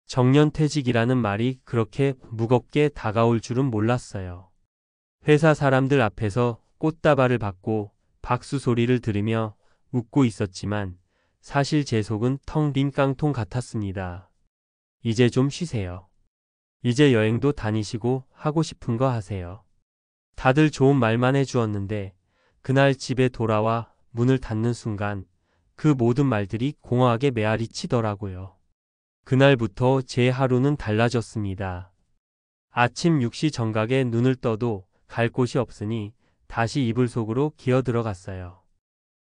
정년퇴직이라는 말이 그렇게 무겁게 다가올 줄은 몰랐어요. 회사 사람들 앞에서 꽃다발을 받고 박수 소리를 들으며 웃고 있었지만 사실 제 속은 텅 빈 깡통 같았습니다. 이제 좀 쉬세요. 이제 여행도 다니시고 하고 싶은 거 하세요. 다들 좋은 말만 해주었는데 그날 집에 돌아와 문을 닫는 순간 그 모든 말들이 공허하게 메아리 치더라고요. 그날부터 제 하루는 달라졌습니다. 아침 6시 정각에 눈을 떠도 갈 곳이 없으니 다시 이불 속으로 기어 들어갔어요.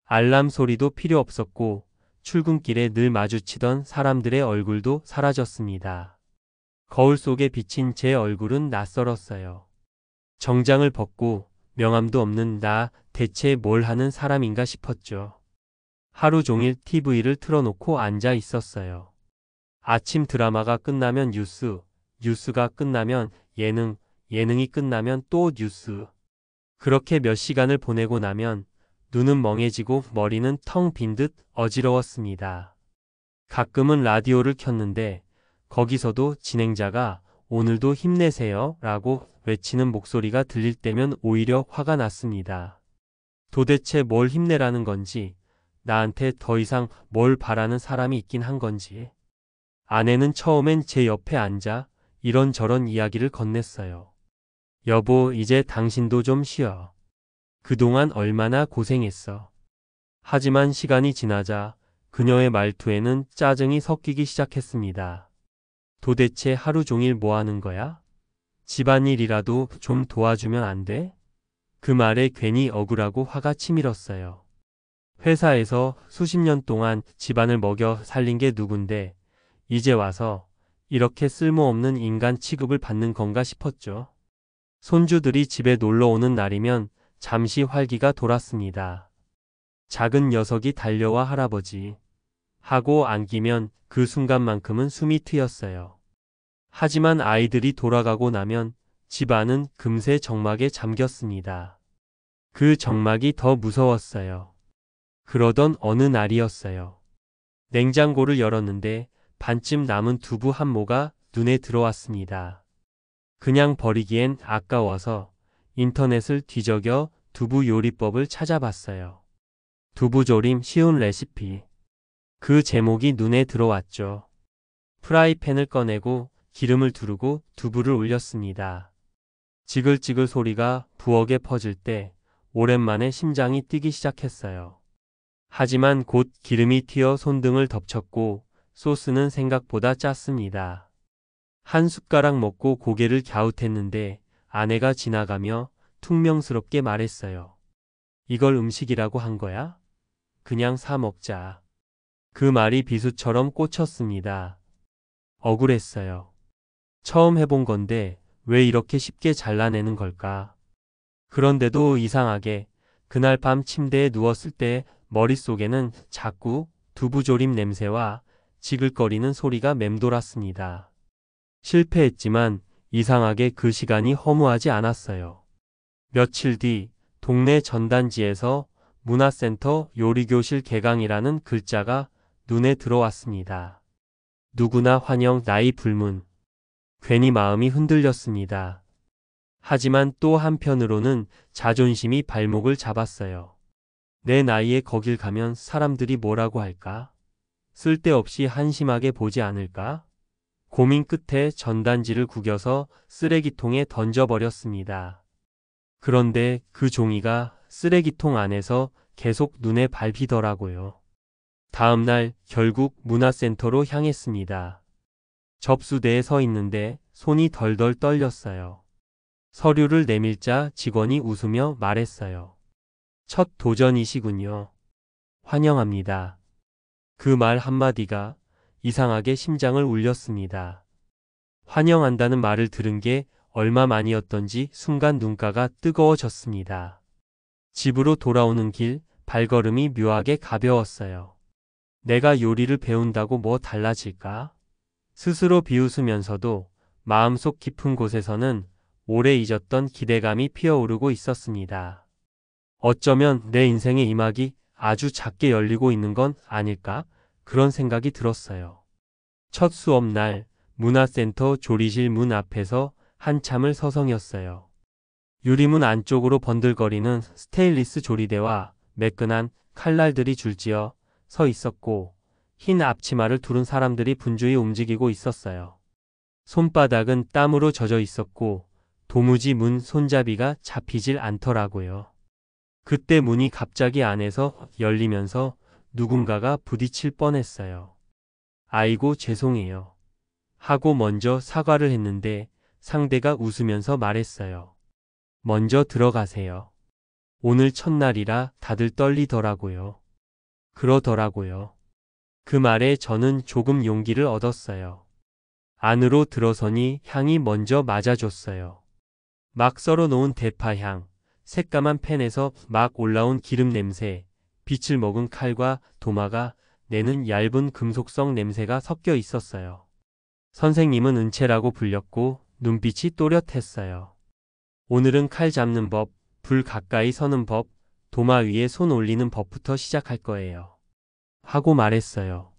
알람 소리도 필요 없었고 출근길에 늘 마주치던 사람들의 얼굴도 사라졌습니다. 거울 속에 비친 제 얼굴은 낯설었어요. 정장을 벗고 명함도 없는 나 대체 뭘 하는 사람인가 싶었죠. 하루 종일 TV를 틀어놓고 앉아 있었어요. 아침 드라마가 끝나면 뉴스, 뉴스가 끝나면 예능, 예능이 끝나면 또 뉴스. 그렇게 몇 시간을 보내고 나면 눈은 멍해지고 머리는 텅 빈 듯 어지러웠습니다. 가끔은 라디오를 켰는데 거기서도 진행자가 오늘도 힘내세요 라고 외치는 목소리가 들릴 때면 오히려 화가 났습니다. 도대체 뭘 힘내라는 건지, 나한테 더 이상 뭘 바라는 사람이 있긴 한 건지. 아내는 처음엔 제 옆에 앉아 이런저런 이야기를 건넸어요. 여보, 이제 당신도 좀 쉬어. 그동안 얼마나 고생했어. 하지만 시간이 지나자 그녀의 말투에는 짜증이 섞이기 시작했습니다. 도대체 하루 종일 뭐 하는 거야? 집안일이라도 좀 도와주면 안 돼? 그 말에 괜히 억울하고 화가 치밀었어요. 회사에서 수십 년 동안 집안을 먹여 살린 게 누군데 이제 와서 이렇게 쓸모없는 인간 취급을 받는 건가 싶었죠. 손주들이 집에 놀러 오는 날이면 잠시 활기가 돌았습니다. 작은 녀석이 달려와 할아버지 하고 안기면 그 순간만큼은 숨이 트였어요. 하지만 아이들이 돌아가고 나면 집안은 금세 정막에 잠겼습니다. 그 정막이 더 무서웠어요. 그러던 어느 날이었어요. 냉장고를 열었는데 반쯤 남은 두부 한 모가 눈에 들어왔습니다. 그냥 버리기엔 아까워서 인터넷을 뒤적여 두부 요리법을 찾아봤어요. 두부조림 쉬운 레시피. 그 제목이 눈에 들어왔죠. 프라이팬을 꺼내고 기름을 두르고 두부를 올렸습니다. 지글지글 소리가 부엌에 퍼질 때 오랜만에 심장이 뛰기 시작했어요. 하지만 곧 기름이 튀어 손등을 덮쳤고 소스는 생각보다 짰습니다. 한 숟가락 먹고 고개를 갸웃했는데 아내가 지나가며 퉁명스럽게 말했어요. 이걸 음식이라고 한 거야? 그냥 사 먹자. 그 말이 비수처럼 꽂혔습니다. 억울했어요. 처음 해본 건데 왜 이렇게 쉽게 잘라내는 걸까? 그런데도 이상하게 그날 밤 침대에 누웠을 때 머릿속에는 자꾸 두부조림 냄새와 지글거리는 소리가 맴돌았습니다. 실패했지만 이상하게 그 시간이 허무하지 않았어요. 며칠 뒤 동네 전단지에서 문화센터 요리교실 개강이라는 글자가 눈에 들어왔습니다. 누구나 환영 나이 불문. 괜히 마음이 흔들렸습니다. 하지만 또 한편으로는 자존심이 발목을 잡았어요. 내 나이에 거길 가면 사람들이 뭐라고 할까? 쓸데없이 한심하게 보지 않을까? 고민 끝에 전단지를 구겨서 쓰레기통에 던져버렸습니다. 그런데 그 종이가 쓰레기통 안에서 계속 눈에 밟히더라고요. 다음 날 결국 문화센터로 향했습니다. 접수대에 서 있는데 손이 덜덜 떨렸어요. 서류를 내밀자 직원이 웃으며 말했어요. 첫 도전이시군요. 환영합니다. 그 말 한마디가 이상하게 심장을 울렸습니다. 환영한다는 말을 들은 게 얼마만이었던지 순간 눈가가 뜨거워졌습니다. 집으로 돌아오는 길 발걸음이 묘하게 가벼웠어요. 내가 요리를 배운다고 뭐 달라질까? 스스로 비웃으면서도 마음속 깊은 곳에서는 오래 잊었던 기대감이 피어오르고 있었습니다. 어쩌면 내 인생의 이막이 아주 작게 열리고 있는 건 아닐까? 그런 생각이 들었어요. 첫 수업 날 문화센터 조리실 문 앞에서 한참을 서성였어요. 유리문 안쪽으로 번들거리는 스테인리스 조리대와 매끈한 칼날들이 줄지어 서 있었고 흰 앞치마를 두른 사람들이 분주히 움직이고 있었어요. 손바닥은 땀으로 젖어 있었고 도무지 문 손잡이가 잡히질 않더라고요. 그때 문이 갑자기 안에서 열리면서 누군가가 부딪힐 뻔했어요. 아이고 죄송해요. 하고 먼저 사과를 했는데 상대가 웃으면서 말했어요. 먼저 들어가세요. 오늘 첫날이라 다들 떨리더라고요. 그러더라고요. 그 말에 저는 조금 용기를 얻었어요. 안으로 들어서니 향이 먼저 맞아줬어요. 막 썰어놓은 대파향, 새까만 팬에서 막 올라온 기름 냄새, 빛을 먹은 칼과 도마가 내는 얇은 금속성 냄새가 섞여 있었어요. 선생님은 은채라고 불렸고 눈빛이 또렷했어요. 오늘은 칼 잡는 법, 불 가까이 서는 법, 도마 위에 손 올리는 법부터 시작할 거예요. 하고 말했어요.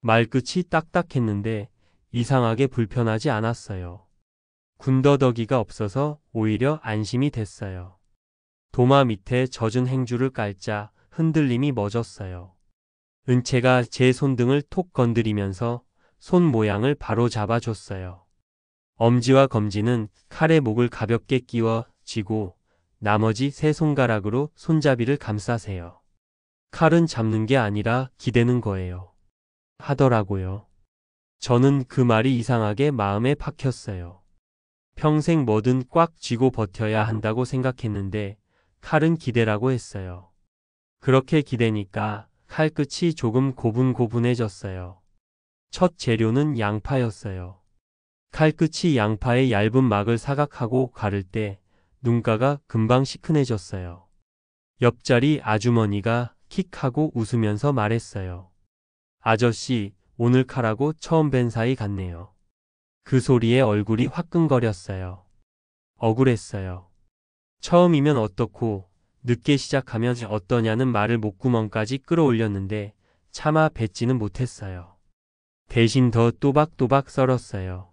말끝이 딱딱했는데 이상하게 불편하지 않았어요. 군더더기가 없어서 오히려 안심이 됐어요. 도마 밑에 젖은 행주를 깔자 흔들림이 멎었어요. 은채가 제 손등을 톡 건드리면서 손 모양을 바로 잡아줬어요. 엄지와 검지는 칼의 목을 가볍게 끼워 쥐고 나머지 세 손가락으로 손잡이를 감싸세요. 칼은 잡는 게 아니라 기대는 거예요. 하더라고요. 저는 그 말이 이상하게 마음에 박혔어요. 평생 뭐든 꽉 쥐고 버텨야 한다고 생각했는데 칼은 기대라고 했어요. 그렇게 기대니까 칼끝이 조금 고분고분해졌어요. 첫 재료는 양파였어요. 칼끝이 양파의 얇은 막을 사각하고 가를 때 눈가가 금방 시큰해졌어요. 옆자리 아주머니가 킥하고 웃으면서 말했어요. 아저씨, 오늘 칼하고 처음 뵌 사이 같네요. 그 소리에 얼굴이 화끈거렸어요. 억울했어요. 처음이면 어떻고 늦게 시작하면 어떠냐는 말을 목구멍까지 끌어올렸는데 차마 뱉지는 못했어요. 대신 더 또박또박 썰었어요.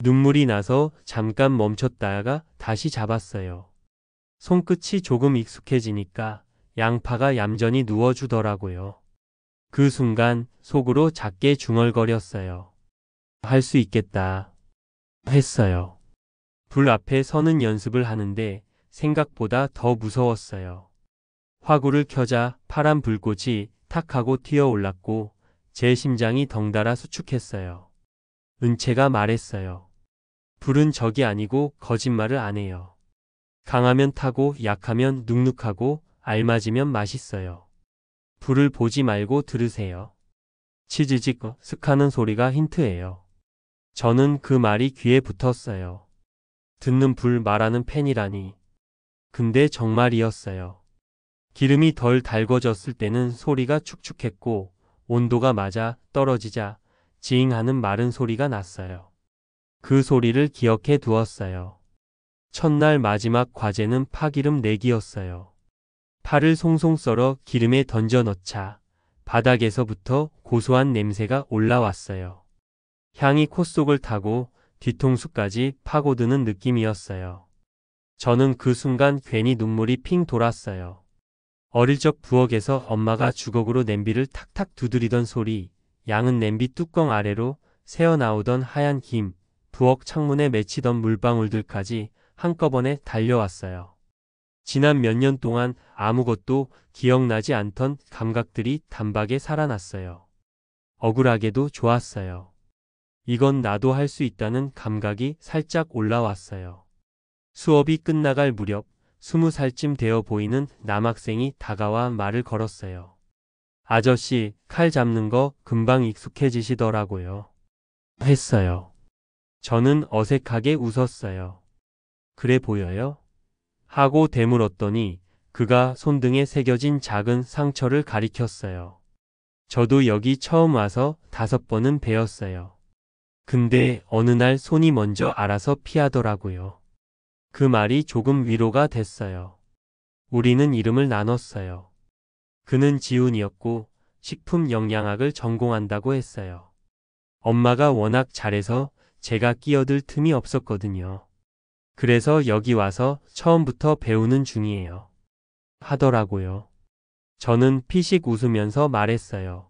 눈물이 나서 잠깐 멈췄다가 다시 잡았어요. 손끝이 조금 익숙해지니까 양파가 얌전히 누워주더라고요. 그 순간 속으로 작게 중얼거렸어요. 할 수 있겠다. 했어요. 불 앞에 서는 연습을 하는데 생각보다 더 무서웠어요. 화구를 켜자 파란 불꽃이 탁 하고 튀어올랐고 제 심장이 덩달아 수축했어요. 은채가 말했어요. 불은 적이 아니고 거짓말을 안 해요. 강하면 타고 약하면 눅눅하고 알맞으면 맛있어요. 불을 보지 말고 들으세요. 치지직 슥하는 소리가 힌트예요. 저는 그 말이 귀에 붙었어요. 듣는 불 말하는 팬이라니. 근데 정말이었어요. 기름이 덜 달궈졌을 때는 소리가 축축했고 온도가 맞아 떨어지자 지잉하는 마른 소리가 났어요. 그 소리를 기억해 두었어요. 첫날 마지막 과제는 파기름 내기였어요. 파를 송송 썰어 기름에 던져 넣자 바닥에서부터 고소한 냄새가 올라왔어요. 향이 콧속을 타고 뒤통수까지 파고드는 느낌이었어요. 저는 그 순간 괜히 눈물이 핑 돌았어요. 어릴 적 부엌에서 엄마가 주걱으로 냄비를 탁탁 두드리던 소리, 양은 냄비 뚜껑 아래로 새어나오던 하얀 김, 부엌 창문에 맺히던 물방울들까지 한꺼번에 달려왔어요. 지난 몇 년 동안 아무것도 기억나지 않던 감각들이 단박에 살아났어요. 억울하게도 좋았어요. 이건 나도 할 수 있다는 감각이 살짝 올라왔어요. 수업이 끝나갈 무렵 20살쯤 되어 보이는 남학생이 다가와 말을 걸었어요. 아저씨, 칼 잡는 거 금방 익숙해지시더라고요. 했어요. 저는 어색하게 웃었어요. 그래 보여요? 하고 되물었더니 그가 손등에 새겨진 작은 상처를 가리켰어요. 저도 여기 처음 와서 5번은 베었어요. 근데 어느 날 손이 먼저 알아서 피하더라고요. 그 말이 조금 위로가 됐어요. 우리는 이름을 나눴어요. 그는 지훈이었고 식품 영양학을 전공한다고 했어요. 엄마가 워낙 잘해서 제가 끼어들 틈이 없었거든요. 그래서 여기 와서 처음부터 배우는 중이에요. 하더라고요. 저는 피식 웃으면서 말했어요.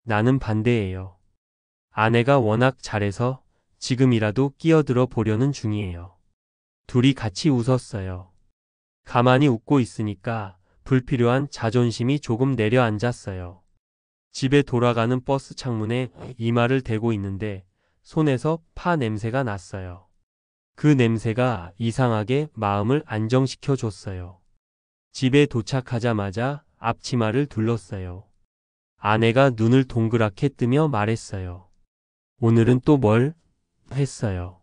나는 반대예요. 아내가 워낙 잘해서 지금이라도 끼어들어 보려는 중이에요. 둘이 같이 웃었어요. 가만히 웃고 있으니까 불필요한 자존심이 조금 내려앉았어요. 집에 돌아가는 버스 창문에 이마를 대고 있는데 손에서 파 냄새가 났어요. 그 냄새가 이상하게 마음을 안정시켜 줬어요. 집에 도착하자마자 앞치마를 둘렀어요. 아내가 눈을 동그랗게 뜨며 말했어요. 오늘은 또 뭘 했어요?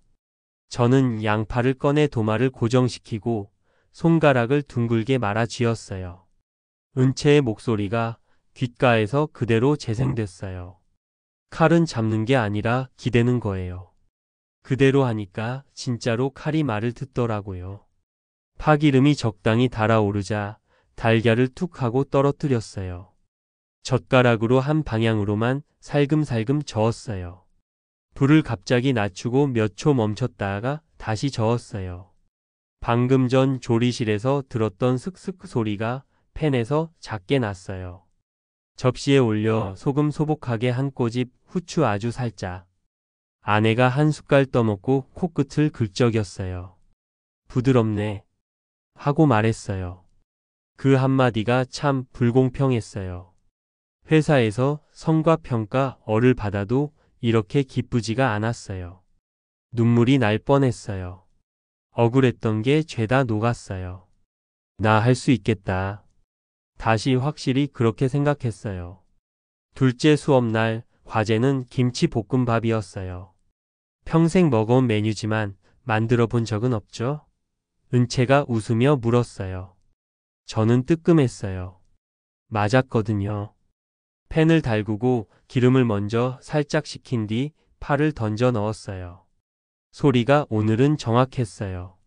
저는 양팔을 꺼내 도마를 고정시키고 손가락을 둥글게 말아 쥐었어요. 은채의 목소리가 귓가에서 그대로 재생됐어요. 칼은 잡는 게 아니라 기대는 거예요. 그대로 하니까 진짜로 칼이 말을 듣더라고요. 파기름이 적당히 달아오르자 달걀을 툭 하고 떨어뜨렸어요. 젓가락으로 한 방향으로만 살금살금 저었어요. 불을 갑자기 낮추고 몇 초 멈췄다가 다시 저었어요. 방금 전 조리실에서 들었던 슥슥 소리가 팬에서 작게 났어요. 접시에 올려 소금 소복하게 한 꼬집 후추 아주 살짝. 아내가 한 숟갈 떠먹고 코끝을 긁적였어요. 부드럽네. 하고 말했어요. 그 한마디가 참 불공평했어요. 회사에서 성과평가 어를 받아도 이렇게 기쁘지가 않았어요. 눈물이 날 뻔했어요. 억울했던 게 죄다 녹았어요. 나 할 수 있겠다. 다시 확실히 그렇게 생각했어요. 둘째 수업날 과제는 김치볶음밥이었어요. 평생 먹어온 메뉴지만 만들어 본 적은 없죠? 은채가 웃으며 물었어요. 저는 뜨끔했어요. 맞았거든요. 팬을 달구고 기름을 먼저 살짝 식힌 뒤 파를 던져 넣었어요. 소리가 오늘은 정확했어요.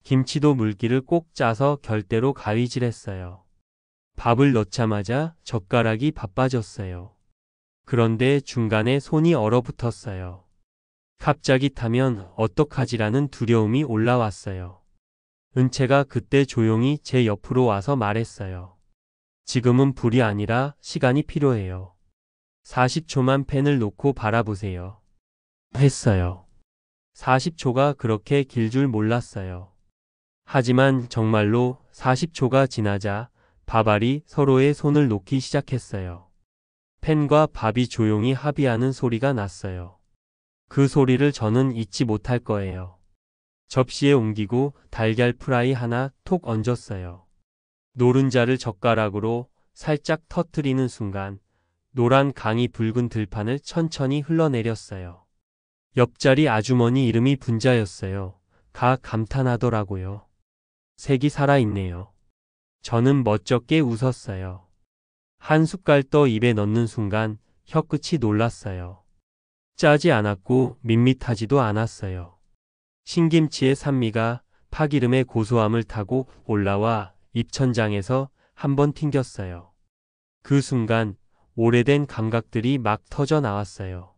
김치도 물기를 꼭 짜서 결대로 가위질했어요. 밥을 넣자마자 젓가락이 바빠졌어요. 그런데 중간에 손이 얼어붙었어요. 갑자기 타면 어떡하지라는 두려움이 올라왔어요. 은채가 그때 조용히 제 옆으로 와서 말했어요. 지금은 불이 아니라 시간이 필요해요. 40초만 팬을 놓고 바라보세요. 했어요. 40초가 그렇게 길 줄 몰랐어요. 하지만 정말로 40초가 지나자 밥알이 서로의 손을 놓기 시작했어요. 팬과 밥이 조용히 합의하는 소리가 났어요. 그 소리를 저는 잊지 못할 거예요. 접시에 옮기고 달걀 프라이 하나 톡 얹었어요. 노른자를 젓가락으로 살짝 터뜨리는 순간 노란 강이 붉은 들판을 천천히 흘러내렸어요. 옆자리 아주머니 이름이 분자였어요. 가 감탄하더라고요. 색이 살아있네요. 저는 멋쩍게 웃었어요. 한 숟갈 떠 입에 넣는 순간 혀끝이 놀랐어요. 짜지 않았고 밋밋하지도 않았어요. 신김치의 산미가 파기름의 고소함을 타고 올라와 입천장에서 한번 튕겼어요. 그 순간 오래된 감각들이 막 터져 나왔어요.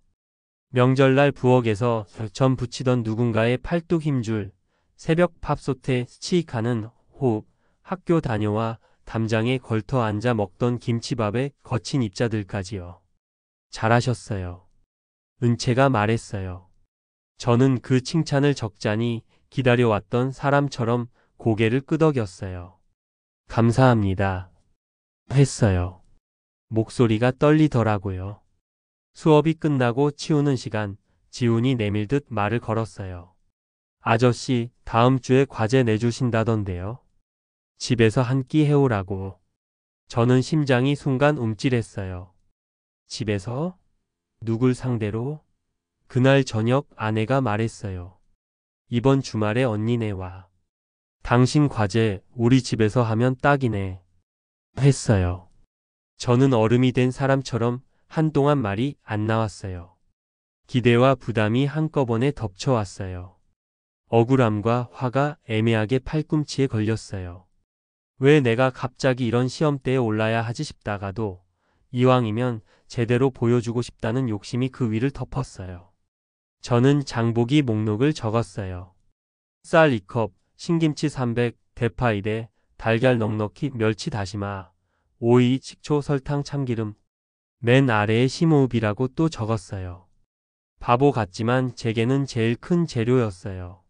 명절날 부엌에서 전 부치던 누군가의 팔뚝 힘줄, 새벽 밥솥에 치익하는 호흡, 학교 다녀와 담장에 걸터 앉아 먹던 김치밥의 거친 입자들까지요. 잘하셨어요. 은채가 말했어요. 저는 그 칭찬을 적잖이 기다려왔던 사람처럼 고개를 끄덕였어요. 감사합니다. 했어요. 목소리가 떨리더라고요. 수업이 끝나고 치우는 시간, 지훈이 내밀듯 말을 걸었어요. 아저씨, 다음 주에 과제 내주신다던데요. 집에서 한 끼 해오라고. 저는 심장이 순간 움찔했어요. 집에서? 누굴 상대로? 그날 저녁 아내가 말했어요. 이번 주말에 언니네 와. 당신 과제 우리 집에서 하면 딱이네. 했어요. 저는 어른이 된 사람처럼 한동안 말이 안 나왔어요. 기대와 부담이 한꺼번에 덮쳐왔어요. 억울함과 화가 애매하게 팔꿈치에 걸렸어요. 왜 내가 갑자기 이런 시험대에 올라야 하지 싶다가도 이왕이면 제대로 보여주고 싶다는 욕심이 그 위를 덮었어요. 저는 장보기 목록을 적었어요. 쌀 2컵, 신김치 300, 대파 2대, 달걀 넉넉히, 멸치 다시마, 오이, 식초, 설탕, 참기름. 맨 아래에 심호흡이라고 또 적었어요. 바보 같지만 제게는 제일 큰 재료였어요.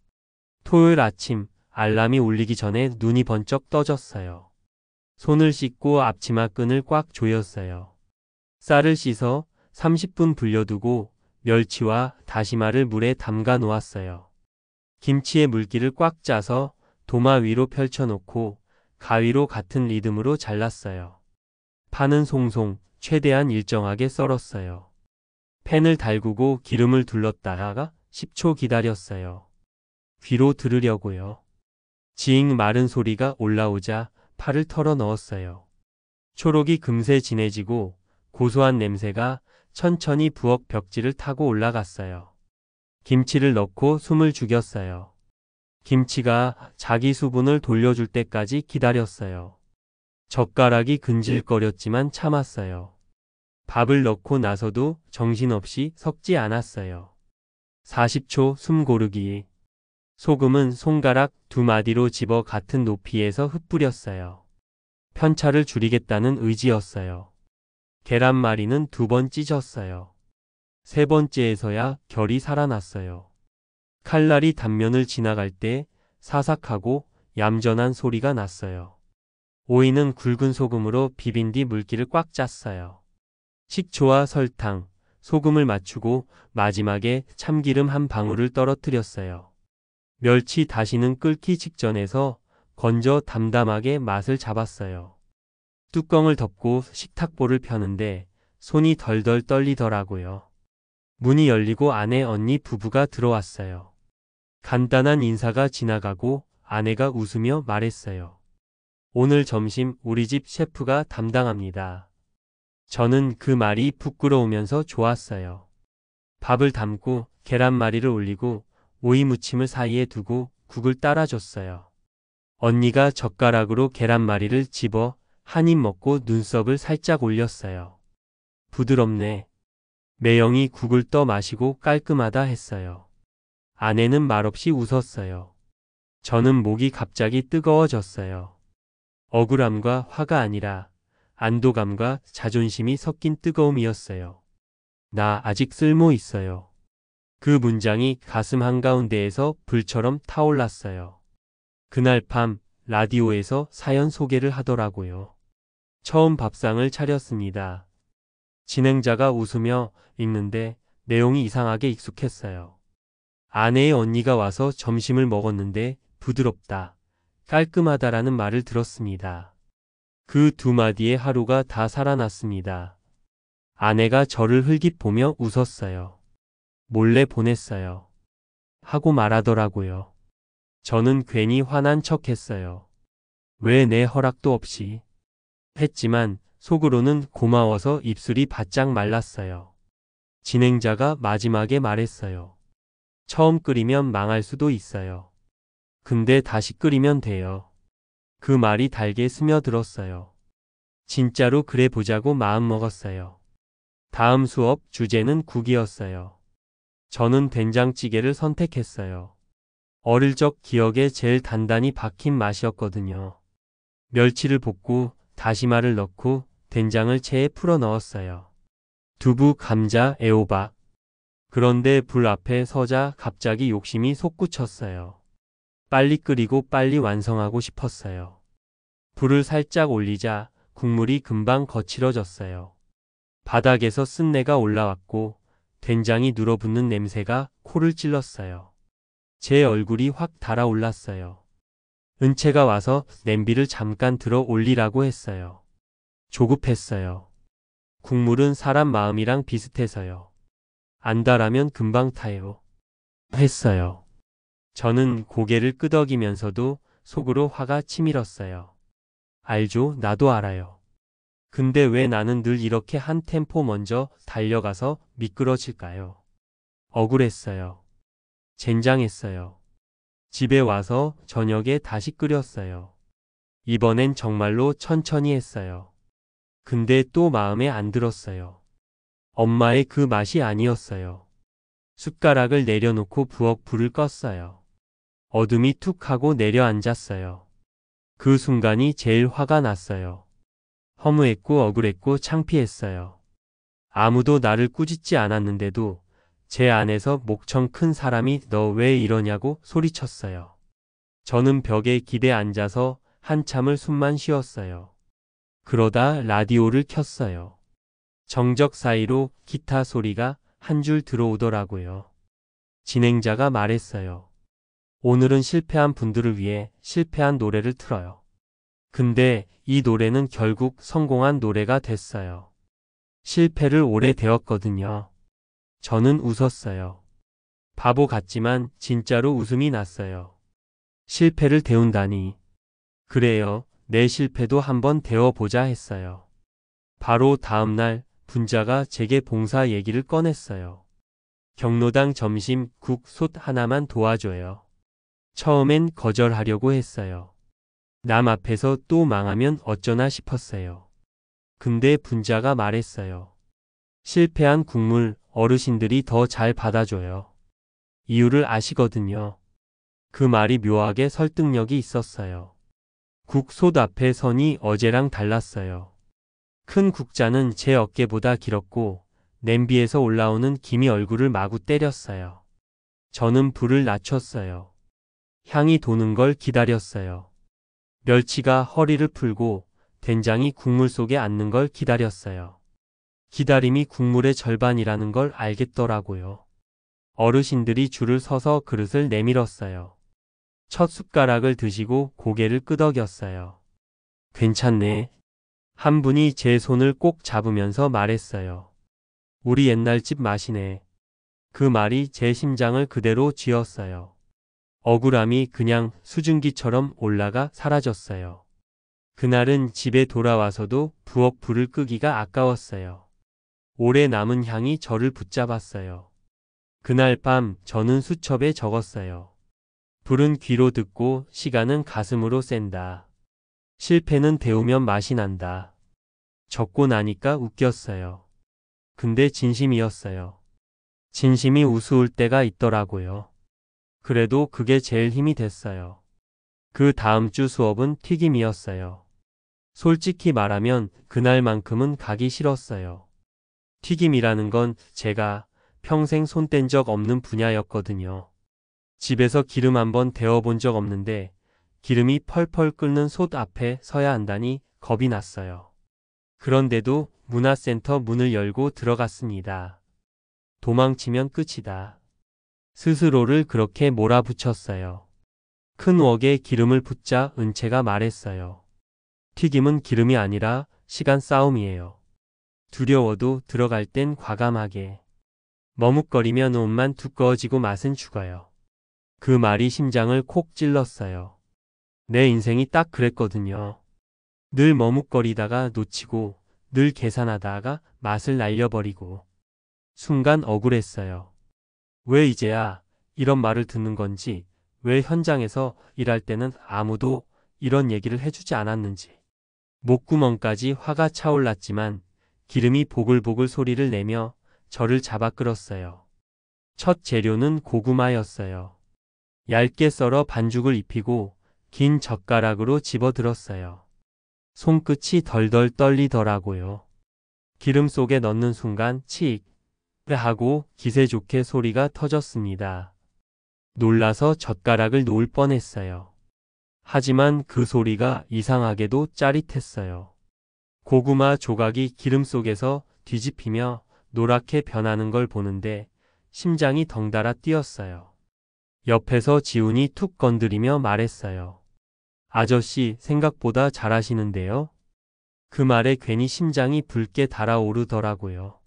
토요일 아침 알람이 울리기 전에 눈이 번쩍 떠졌어요. 손을 씻고 앞치마 끈을 꽉 조였어요. 쌀을 씻어 30분 불려두고 멸치와 다시마를 물에 담가 놓았어요. 김치의 물기를 꽉 짜서 도마 위로 펼쳐놓고 가위로 같은 리듬으로 잘랐어요. 파는 송송 최대한 일정하게 썰었어요. 팬을 달구고 기름을 둘렀다가 10초 기다렸어요. 귀로 들으려고요. 지잉 마른 소리가 올라오자 파를 털어 넣었어요. 초록이 금세 진해지고 고소한 냄새가 천천히 부엌 벽지를 타고 올라갔어요. 김치를 넣고 숨을 죽였어요. 김치가 자기 수분을 돌려줄 때까지 기다렸어요. 젓가락이 근질거렸지만 참았어요. 밥을 넣고 나서도 정신없이 섞지 않았어요. 40초 숨 고르기. 소금은 손가락 2마디로 집어 같은 높이에서 흩뿌렸어요. 편차를 줄이겠다는 의지였어요. 계란말이는 2번 찢었어요. 3번째에서야 결이 살아났어요. 칼날이 단면을 지나갈 때 사삭하고 얌전한 소리가 났어요. 오이는 굵은 소금으로 비빈 뒤 물기를 꽉 짰어요. 식초와 설탕, 소금을 맞추고 마지막에 참기름 한 방울을 떨어뜨렸어요. 멸치 다시는 끓기 직전에서 건져 담담하게 맛을 잡았어요. 뚜껑을 덮고 식탁보를 펴는데 손이 덜덜 떨리더라고요. 문이 열리고 아내 언니 부부가 들어왔어요. 간단한 인사가 지나가고 아내가 웃으며 말했어요. 오늘 점심 우리 집 셰프가 담당합니다. 저는 그 말이 부끄러우면서 좋았어요. 밥을 담고 계란말이를 올리고 오이 무침을 사이에 두고 국을 따라줬어요. 언니가 젓가락으로 계란말이를 집어 한 입 먹고 눈썹을 살짝 올렸어요. 부드럽네. 매영이 국을 떠 마시고 깔끔하다 했어요. 아내는 말없이 웃었어요. 저는 목이 갑자기 뜨거워졌어요. 억울함과 화가 아니라 안도감과 자존심이 섞인 뜨거움이었어요. 나 아직 쓸모 있어요. 그 문장이 가슴 한가운데에서 불처럼 타올랐어요. 그날 밤 라디오에서 사연 소개를 하더라고요. 처음 밥상을 차렸습니다. 진행자가 웃으며 읽는데 내용이 이상하게 익숙했어요. 아내의 언니가 와서 점심을 먹었는데 부드럽다, 깔끔하다라는 말을 들었습니다. 그 2마디에 하루가 다 살아났습니다. 아내가 저를 흘깃 보며 웃었어요. 몰래 보냈어요. 하고 말하더라고요. 저는 괜히 화난 척 했어요. 왜 내 허락도 없이 했지만 속으로는 고마워서 입술이 바짝 말랐어요. 진행자가 마지막에 말했어요. 처음 끓이면 망할 수도 있어요. 근데 다시 끓이면 돼요. 그 말이 달게 스며들었어요. 진짜로 그래 보자고 마음먹었어요. 다음 수업 주제는 국이었어요. 저는 된장찌개를 선택했어요. 어릴 적 기억에 제일 단단히 박힌 맛이었거든요. 멸치를 볶고 다시마를 넣고 된장을 체에 풀어 넣었어요. 두부, 감자, 애호박. 그런데 불 앞에 서자 갑자기 욕심이 솟구쳤어요. 빨리 끓이고 빨리 완성하고 싶었어요. 불을 살짝 올리자 국물이 금방 거칠어졌어요. 바닥에서 쓴내가 올라왔고 된장이 눌어붙는 냄새가 코를 찔렀어요. 제 얼굴이 확 달아올랐어요. 은채가 와서 냄비를 잠깐 들어 올리라고 했어요. 조급했어요. 국물은 사람 마음이랑 비슷해서요. 안달하면 금방 타요. 했어요. 저는 고개를 끄덕이면서도 속으로 화가 치밀었어요. 알죠, 나도 알아요. 근데 왜 나는 늘 이렇게 한 템포 먼저 달려가서 미끄러질까요? 억울했어요. 젠장했어요. 집에 와서 저녁에 다시 끓였어요. 이번엔 정말로 천천히 했어요. 근데 또 마음에 안 들었어요. 엄마의 그 맛이 아니었어요. 숟가락을 내려놓고 부엌 불을 껐어요. 어둠이 툭 하고 내려앉았어요. 그 순간이 제일 화가 났어요. 허무했고 억울했고 창피했어요. 아무도 나를 꾸짖지 않았는데도 제 안에서 목청 큰 사람이 너 왜 이러냐고 소리쳤어요. 저는 벽에 기대 앉아서 한참을 숨만 쉬었어요. 그러다 라디오를 켰어요. 정적 사이로 기타 소리가 한 줄 들어오더라고요. 진행자가 말했어요. 오늘은 실패한 분들을 위해 실패한 노래를 틀어요. 근데 이 노래는 결국 성공한 노래가 됐어요. 실패를 오래 되었거든요. 저는 웃었어요. 바보 같지만 진짜로 웃음이 났어요. 실패를 데운다니. 그래요. 내 실패도 한번 데워보자 했어요. 바로 다음날 분자가 제게 봉사 얘기를 꺼냈어요. 경로당 점심 국 솥 하나만 도와줘요. 처음엔 거절하려고 했어요. 남 앞에서 또 망하면 어쩌나 싶었어요. 근데 분자가 말했어요. 실패한 국물 어르신들이 더 잘 받아줘요. 이유를 아시거든요. 그 말이 묘하게 설득력이 있었어요. 국솥 앞에 선이 어제랑 달랐어요. 큰 국자는 제 어깨보다 길었고 냄비에서 올라오는 김이 얼굴을 마구 때렸어요. 저는 불을 낮췄어요. 향이 도는 걸 기다렸어요. 멸치가 허리를 풀고 된장이 국물 속에 앉는 걸 기다렸어요. 기다림이 국물의 절반이라는 걸 알겠더라고요. 어르신들이 줄을 서서 그릇을 내밀었어요. 첫 숟가락을 드시고 고개를 끄덕였어요. 괜찮네. 한 분이 제 손을 꼭 잡으면서 말했어요. 우리 옛날 집 맛이네. 그 말이 제 심장을 그대로 쥐었어요. 억울함이 그냥 수증기처럼 올라가 사라졌어요. 그날은 집에 돌아와서도 부엌 불을 끄기가 아까웠어요. 오래 남은 향이 저를 붙잡았어요. 그날 밤 저는 수첩에 적었어요. 불은 귀로 듣고 시간은 가슴으로 샌다. 실패는 데우면 맛이 난다. 적고 나니까 웃겼어요. 근데 진심이었어요. 진심이 우스울 때가 있더라고요. 그래도 그게 제일 힘이 됐어요. 그 다음 주 수업은 튀김이었어요. 솔직히 말하면 그날만큼은 가기 싫었어요. 튀김이라는 건 제가 평생 손 뗀 적 없는 분야였거든요. 집에서 기름 한번 데워본 적 없는데 기름이 펄펄 끓는 솥 앞에 서야 한다니 겁이 났어요. 그런데도 문화센터 문을 열고 들어갔습니다. 도망치면 끝이다. 스스로를 그렇게 몰아붙였어요. 큰 웍에 기름을 붓자 은채가 말했어요. 튀김은 기름이 아니라 시간 싸움이에요. 두려워도 들어갈 땐 과감하게. 머뭇거리면 옷만 두꺼워지고 맛은 죽어요. 그 말이 심장을 콕 찔렀어요. 내 인생이 딱 그랬거든요. 늘 머뭇거리다가 놓치고 늘 계산하다가 맛을 날려버리고. 순간 억울했어요. 왜 이제야 이런 말을 듣는 건지, 왜 현장에서 일할 때는 아무도 이런 얘기를 해주지 않았는지. 목구멍까지 화가 차올랐지만 기름이 보글보글 소리를 내며 저를 잡아 끌었어요. 첫 재료는 고구마였어요. 얇게 썰어 반죽을 입히고 긴 젓가락으로 집어들었어요. 손끝이 덜덜 떨리더라고요. 기름 속에 넣는 순간 칙 하고 기세 좋게 소리가 터졌습니다. 놀라서 젓가락을 놓을 뻔했어요. 하지만 그 소리가 이상하게도 짜릿했어요. 고구마 조각이 기름 속에서 뒤집히며 노랗게 변하는 걸 보는데 심장이 덩달아 뛰었어요. 옆에서 지훈이 툭 건드리며 말했어요. 아저씨 생각보다 잘하시는데요? 그 말에 괜히 심장이 붉게 달아오르더라고요.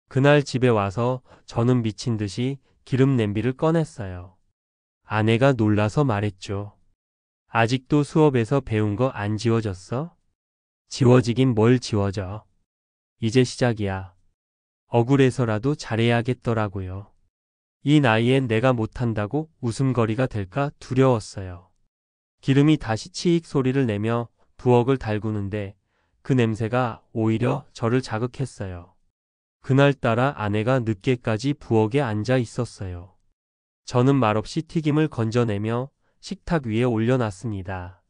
그날 집에 와서 저는 미친 듯이 기름 냄비를 꺼냈어요. 아내가 놀라서 말했죠. 아직도 수업에서 배운 거 안 지워졌어? 지워지긴 뭘 지워져. 이제 시작이야. 억울해서라도 잘해야겠더라고요. 이 나이엔 내가 못한다고 웃음거리가 될까 두려웠어요. 기름이 다시 치익 소리를 내며 부엌을 달구는데 그 냄새가 오히려 저를 자극했어요. 그날따라 아내가 늦게까지 부엌에 앉아 있었어요. 저는 말없이 튀김을 건져내며 식탁 위에 올려놨습니다.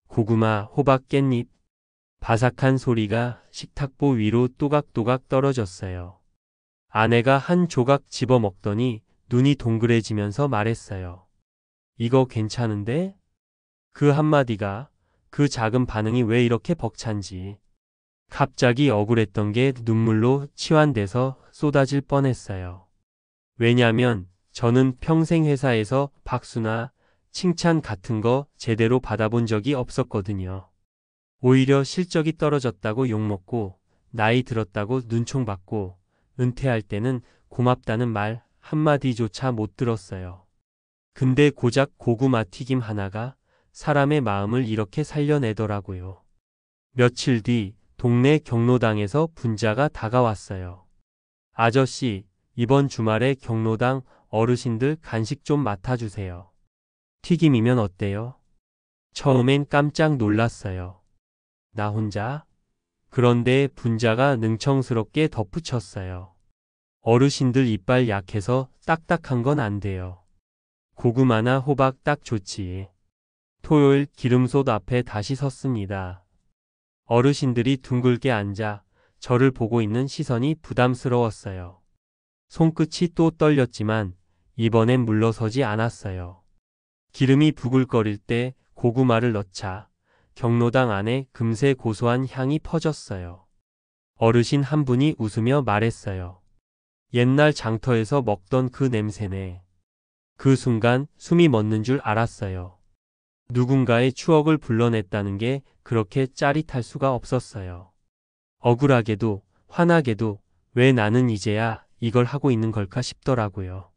고구마, 호박, 깻잎, 바삭한 소리가 식탁보 위로 또각또각 떨어졌어요. 아내가 한 조각 집어 먹더니 눈이 동그래지면서 말했어요. 이거 괜찮은데? 그 한마디가, 그 작은 반응이 왜 이렇게 벅찬지. 갑자기 억울했던 게 눈물로 치환돼서 쏟아질 뻔했어요. 왜냐면 저는 평생 회사에서 박수나 칭찬 같은 거 제대로 받아본 적이 없었거든요. 오히려 실적이 떨어졌다고 욕먹고, 나이 들었다고 눈총받고, 은퇴할 때는 고맙다는 말 한마디조차 못 들었어요. 근데 고작 고구마 튀김 하나가 사람의 마음을 이렇게 살려내더라고요. 며칠 뒤 동네 경로당에서 분자가 다가왔어요. 아저씨, 이번 주말에 경로당 어르신들 간식 좀 맡아주세요. 튀김이면 어때요? 처음엔 깜짝 놀랐어요. 나 혼자? 그런데 분자가 능청스럽게 덧붙였어요. 어르신들 이빨 약해서 딱딱한 건 안 돼요. 고구마나 호박 딱 좋지. 토요일 기름솥 앞에 다시 섰습니다. 어르신들이 둥글게 앉아 저를 보고 있는 시선이 부담스러웠어요. 손끝이 또 떨렸지만 이번엔 물러서지 않았어요. 기름이 부글거릴 때 고구마를 넣자 경로당 안에 금세 고소한 향이 퍼졌어요. 어르신 한 분이 웃으며 말했어요. 옛날 장터에서 먹던 그 냄새네. 그 순간 숨이 멎는 줄 알았어요. 누군가의 추억을 불러냈다는 게 그렇게 짜릿할 수가 없었어요. 억울하게도 화나게도 왜 나는 이제야 이걸 하고 있는 걸까 싶더라고요.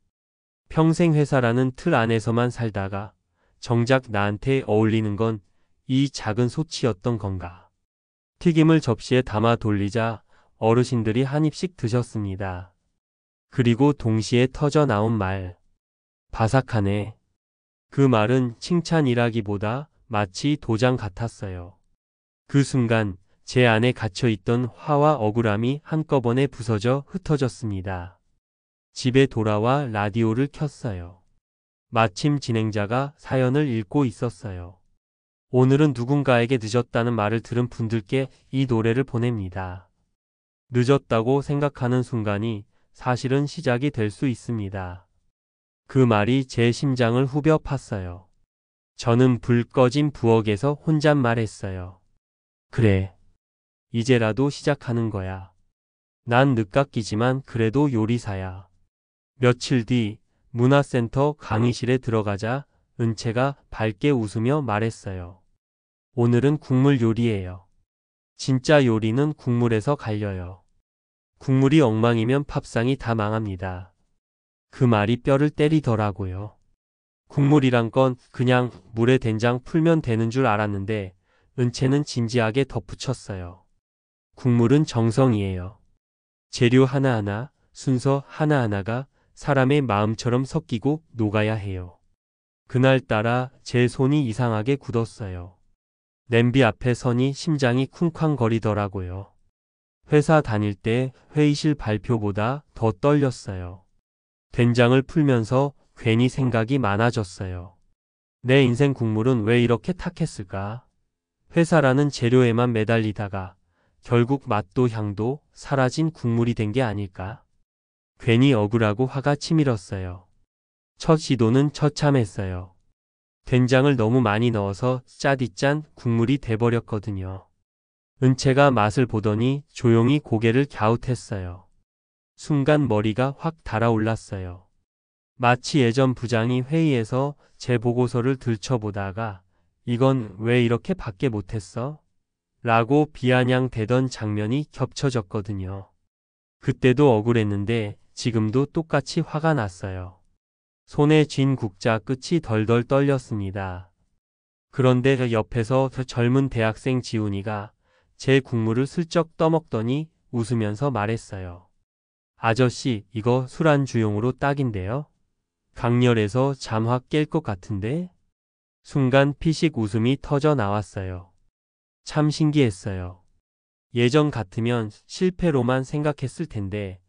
평생 회사라는 틀 안에서만 살다가 정작 나한테 어울리는 건 이 작은 소치였던 건가. 튀김을 접시에 담아 돌리자 어르신들이 한 입씩 드셨습니다. 그리고 동시에 터져 나온 말. 바삭하네. 그 말은 칭찬이라기보다 마치 도장 같았어요. 그 순간 제 안에 갇혀있던 화와 억울함이 한꺼번에 부서져 흩어졌습니다. 집에 돌아와 라디오를 켰어요. 마침 진행자가 사연을 읽고 있었어요. 오늘은 누군가에게 늦었다는 말을 들은 분들께 이 노래를 보냅니다. 늦었다고 생각하는 순간이 사실은 시작이 될 수 있습니다. 그 말이 제 심장을 후벼 팠어요. 저는 불 꺼진 부엌에서 혼잣말했어요. 그래. 이제라도 시작하는 거야. 난 늦깎이지만 그래도 요리사야. 며칠 뒤 문화센터 강의실에 들어가자 은채가 밝게 웃으며 말했어요. 오늘은 국물 요리예요. 진짜 요리는 국물에서 갈려요. 국물이 엉망이면 밥상이 다 망합니다. 그 말이 뼈를 때리더라고요. 국물이란 건 그냥 물에 된장 풀면 되는 줄 알았는데 은채는 진지하게 덧붙였어요. 국물은 정성이에요. 재료 하나하나, 순서 하나하나가 사람의 마음처럼 섞이고 녹아야 해요. 그날따라 제 손이 이상하게 굳었어요. 냄비 앞에 서니 심장이 쿵쾅거리더라고요. 회사 다닐 때 회의실 발표보다 더 떨렸어요. 된장을 풀면서 괜히 생각이 많아졌어요. 내 인생 국물은 왜 이렇게 탁했을까? 회사라는 재료에만 매달리다가 결국 맛도 향도 사라진 국물이 된 게 아닐까? 괜히 억울하고 화가 치밀었어요. 첫 시도는 처참했어요. 된장을 너무 많이 넣어서 짜디짠 국물이 돼버렸거든요. 은채가 맛을 보더니 조용히 고개를 갸웃했어요. 순간 머리가 확 달아올랐어요. 마치 예전 부장이 회의에서 제 보고서를 들춰보다가 이건 왜 이렇게 밖에 못했어? 라고 비아냥대던 장면이 겹쳐졌거든요. 그때도 억울했는데 지금도 똑같이 화가 났어요. 손에 쥔 국자 끝이 덜덜 떨렸습니다. 그런데 옆에서 저 젊은 대학생 지훈이가 제 국물을 슬쩍 떠먹더니 웃으면서 말했어요. 아저씨, 이거 술안주용으로 딱인데요? 강렬해서 잠 확 깰 것 같은데? 순간 피식 웃음이 터져 나왔어요. 참 신기했어요. 예전 같으면 실패로만 생각했을 텐데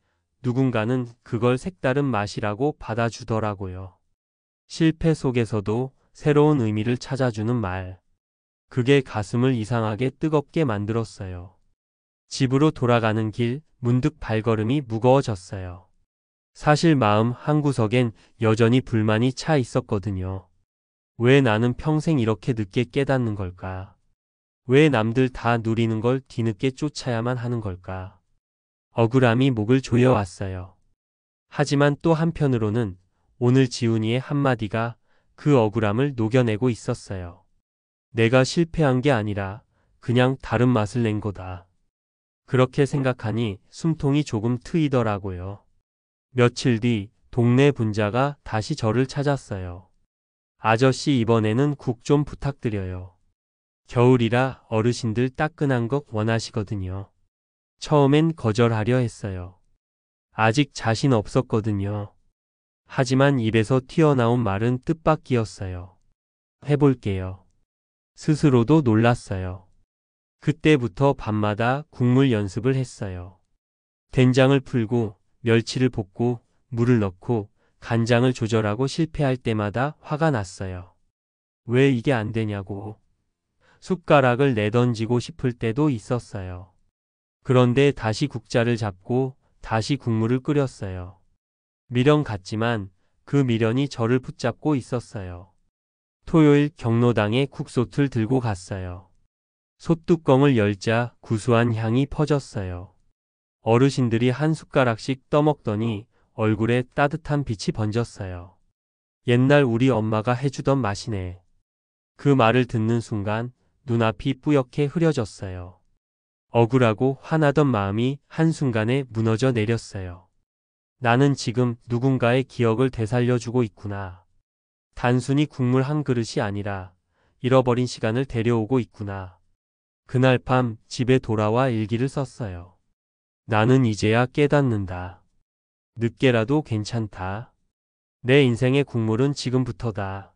누군가는 그걸 색다른 맛이라고 받아주더라고요. 실패 속에서도 새로운 의미를 찾아주는 말. 그게 가슴을 이상하게 뜨겁게 만들었어요. 집으로 돌아가는 길 문득 발걸음이 무거워졌어요. 사실 마음 한구석엔 여전히 불만이 차 있었거든요. 왜 나는 평생 이렇게 늦게 깨닫는 걸까? 왜 남들 다 누리는 걸 뒤늦게 쫓아야만 하는 걸까? 억울함이 목을 조여왔어요. 하지만 또 한편으로는 오늘 지훈이의 한마디가 그 억울함을 녹여내고 있었어요. 내가 실패한 게 아니라 그냥 다른 맛을 낸 거다. 그렇게 생각하니 숨통이 조금 트이더라고요. 며칠 뒤 동네 분자가 다시 저를 찾았어요. 아저씨 이번에는 국 좀 부탁드려요. 겨울이라 어르신들 따끈한 것 원하시거든요. 처음엔 거절하려 했어요. 아직 자신 없었거든요. 하지만 입에서 튀어나온 말은 뜻밖이었어요. 해볼게요. 스스로도 놀랐어요. 그때부터 밤마다 국물 연습을 했어요. 된장을 풀고 멸치를 볶고 물을 넣고 간장을 조절하고 실패할 때마다 화가 났어요. 왜 이게 안 되냐고. 숟가락을 내던지고 싶을 때도 있었어요. 그런데 다시 국자를 잡고 다시 국물을 끓였어요. 미련 같지만 그 미련이 저를 붙잡고 있었어요. 토요일 경로당에 국솥을 들고 갔어요. 솥뚜껑을 열자 구수한 향이 퍼졌어요. 어르신들이 한 숟가락씩 떠먹더니 얼굴에 따뜻한 빛이 번졌어요. 옛날 우리 엄마가 해주던 맛이네. 그 말을 듣는 순간 눈앞이 뿌옇게 흐려졌어요. 억울하고 화나던 마음이 한순간에 무너져 내렸어요. 나는 지금 누군가의 기억을 되살려주고 있구나. 단순히 국물 한 그릇이 아니라 잃어버린 시간을 데려오고 있구나. 그날 밤 집에 돌아와 일기를 썼어요. 나는 이제야 깨닫는다. 늦게라도 괜찮다. 내 인생의 국물은 지금부터다.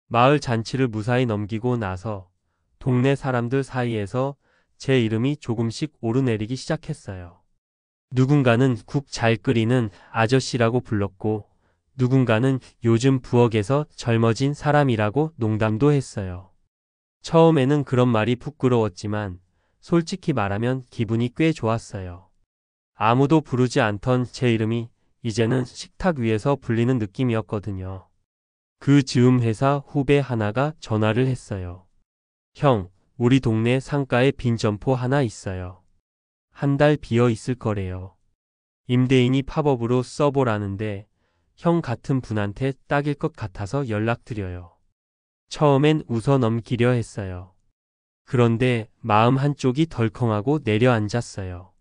마을 잔치를 무사히 넘기고 나서 동네 사람들 사이에서 제 이름이 조금씩 오르내리기 시작했어요. 누군가는 국 잘 끓이는 아저씨라고 불렀고 누군가는 요즘 부엌에서 젊어진 사람이라고 농담도 했어요. 처음에는 그런 말이 부끄러웠지만 솔직히 말하면 기분이 꽤 좋았어요. 아무도 부르지 않던 제 이름이 이제는 식탁 위에서 불리는 느낌이었거든요. 그 즈음 회사 후배 하나가 전화를 했어요. 형, 우리 동네 상가에 빈 점포 하나 있어요. 한 달 비어 있을 거래요. 임대인이 팝업으로 써보라는데 형 같은 분한테 딱일 것 같아서 연락드려요. 처음엔 웃어 넘기려 했어요. 그런데 마음 한쪽이 덜컹하고 내려앉았어요.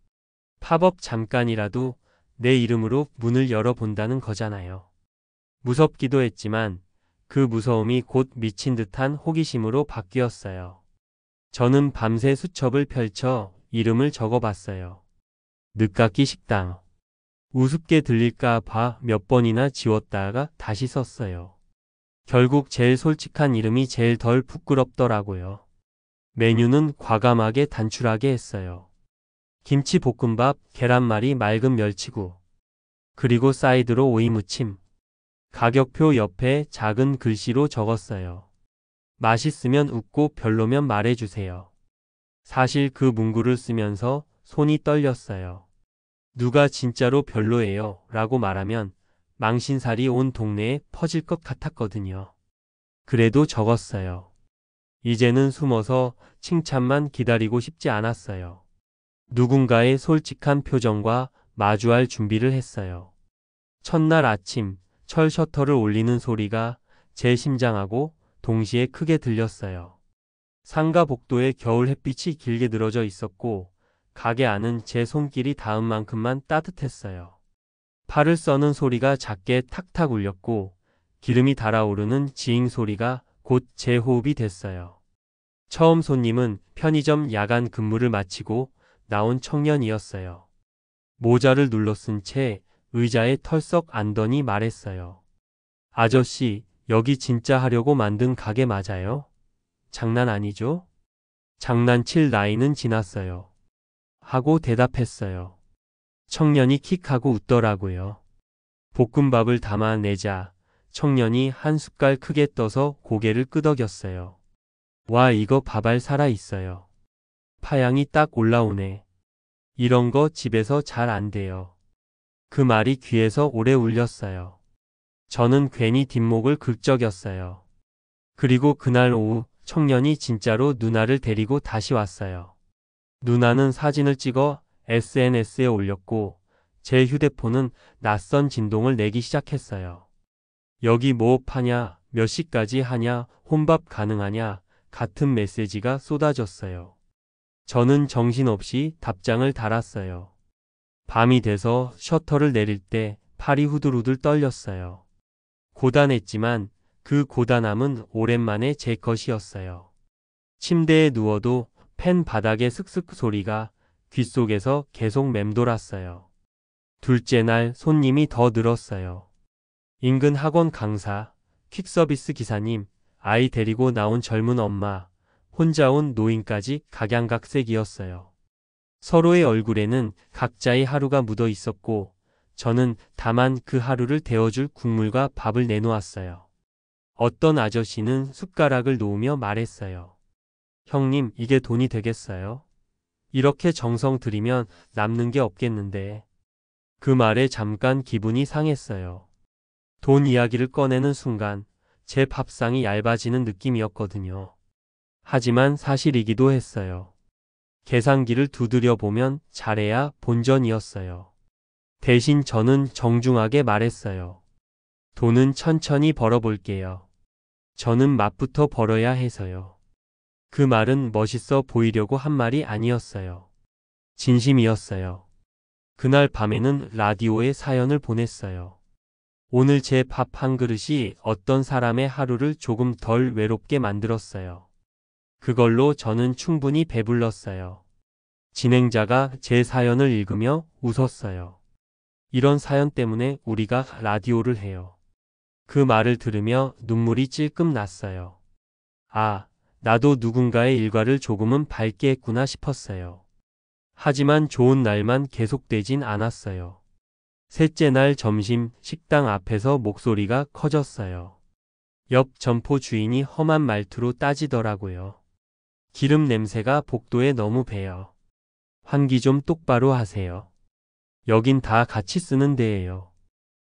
팝업 잠깐이라도 내 이름으로 문을 열어본다는 거잖아요. 무섭기도 했지만 그 무서움이 곧 미친 듯한 호기심으로 바뀌었어요. 저는 밤새 수첩을 펼쳐 이름을 적어봤어요. 늦깎이 식당. 우습게 들릴까 봐 몇 번이나 지웠다가 다시 썼어요. 결국 제일 솔직한 이름이 제일 덜 부끄럽더라고요. 메뉴는 과감하게 단출하게 했어요. 김치볶음밥, 계란말이, 맑은 멸치구. 그리고 사이드로 오이무침. 가격표 옆에 작은 글씨로 적었어요. 맛있으면 웃고 별로면 말해주세요. 사실 그 문구를 쓰면서 손이 떨렸어요. 누가 진짜로 별로예요 라고 말하면 망신살이 온 동네에 퍼질 것 같았거든요. 그래도 적었어요. 이제는 숨어서 칭찬만 기다리고 싶지 않았어요. 누군가의 솔직한 표정과 마주할 준비를 했어요. 첫날 아침 철 셔터를 올리는 소리가 제 심장하고 동시에 크게 들렸어요. 상가 복도에 겨울 햇빛이 길게 늘어져 있었고 가게 안은 제 손길이 닿은 만큼만 따뜻했어요. 팔을 써는 소리가 작게 탁탁 울렸고 기름이 달아오르는 지잉 소리가 곧 제 호흡이 됐어요. 처음 손님은 편의점 야간 근무를 마치고 나온 청년이었어요. 모자를 눌러 쓴 채 의자에 털썩 앉더니 말했어요. 아저씨, 여기 진짜 하려고 만든 가게 맞아요? 장난 아니죠? 장난칠 나이는 지났어요. 하고 대답했어요. 청년이 킥하고 웃더라고요. 볶음밥을 담아내자 청년이 한 숟갈 크게 떠서 고개를 끄덕였어요. 와, 이거 밥알 살아 있어요. 파향이 딱 올라오네. 이런 거 집에서 잘 안 돼요. 그 말이 귀에서 오래 울렸어요. 저는 괜히 뒷목을 긁적였어요. 그리고 그날 오후 청년이 진짜로 누나를 데리고 다시 왔어요. 누나는 사진을 찍어 SNS에 올렸고 제 휴대폰은 낯선 진동을 내기 시작했어요. 여기 뭐 파냐, 몇 시까지 하냐, 혼밥 가능하냐 같은 메시지가 쏟아졌어요. 저는 정신없이 답장을 달았어요. 밤이 돼서 셔터를 내릴 때 팔이 후들후들 떨렸어요. 고단했지만 그 고단함은 오랜만에 제 것이었어요. 침대에 누워도 펜 바닥의 슥슥 소리가 귓속에서 계속 맴돌았어요. 둘째 날 손님이 더 늘었어요. 인근 학원 강사, 퀵서비스 기사님, 아이 데리고 나온 젊은 엄마, 혼자 온 노인까지 각양각색이었어요. 서로의 얼굴에는 각자의 하루가 묻어 있었고 저는 다만 그 하루를 데워줄 국물과 밥을 내놓았어요. 어떤 아저씨는 숟가락을 놓으며 말했어요. 형님, 이게 돈이 되겠어요? 이렇게 정성 들이면 남는 게 없겠는데. 그 말에 잠깐 기분이 상했어요. 돈 이야기를 꺼내는 순간 제 밥상이 얇아지는 느낌이었거든요. 하지만 사실이기도 했어요. 계산기를 두드려 보면 잘해야 본전이었어요. 대신 저는 정중하게 말했어요. 돈은 천천히 벌어볼게요. 저는 맛부터 벌어야 해서요. 그 말은 멋있어 보이려고 한 말이 아니었어요. 진심이었어요. 그날 밤에는 라디오에 사연을 보냈어요. 오늘 제 밥 한 그릇이 어떤 사람의 하루를 조금 덜 외롭게 만들었어요. 그걸로 저는 충분히 배불렀어요. 진행자가 제 사연을 읽으며 웃었어요. 이런 사연 때문에 우리가 라디오를 해요. 그 말을 들으며 눈물이 찔끔 났어요. 아, 나도 누군가의 일과를 조금은 밝게 했구나 싶었어요. 하지만 좋은 날만 계속되진 않았어요. 셋째 날 점심 식당 앞에서 목소리가 커졌어요. 옆 점포 주인이 험한 말투로 따지더라고요. 기름 냄새가 복도에 너무 배요. 환기 좀 똑바로 하세요. 여긴 다 같이 쓰는 데예요.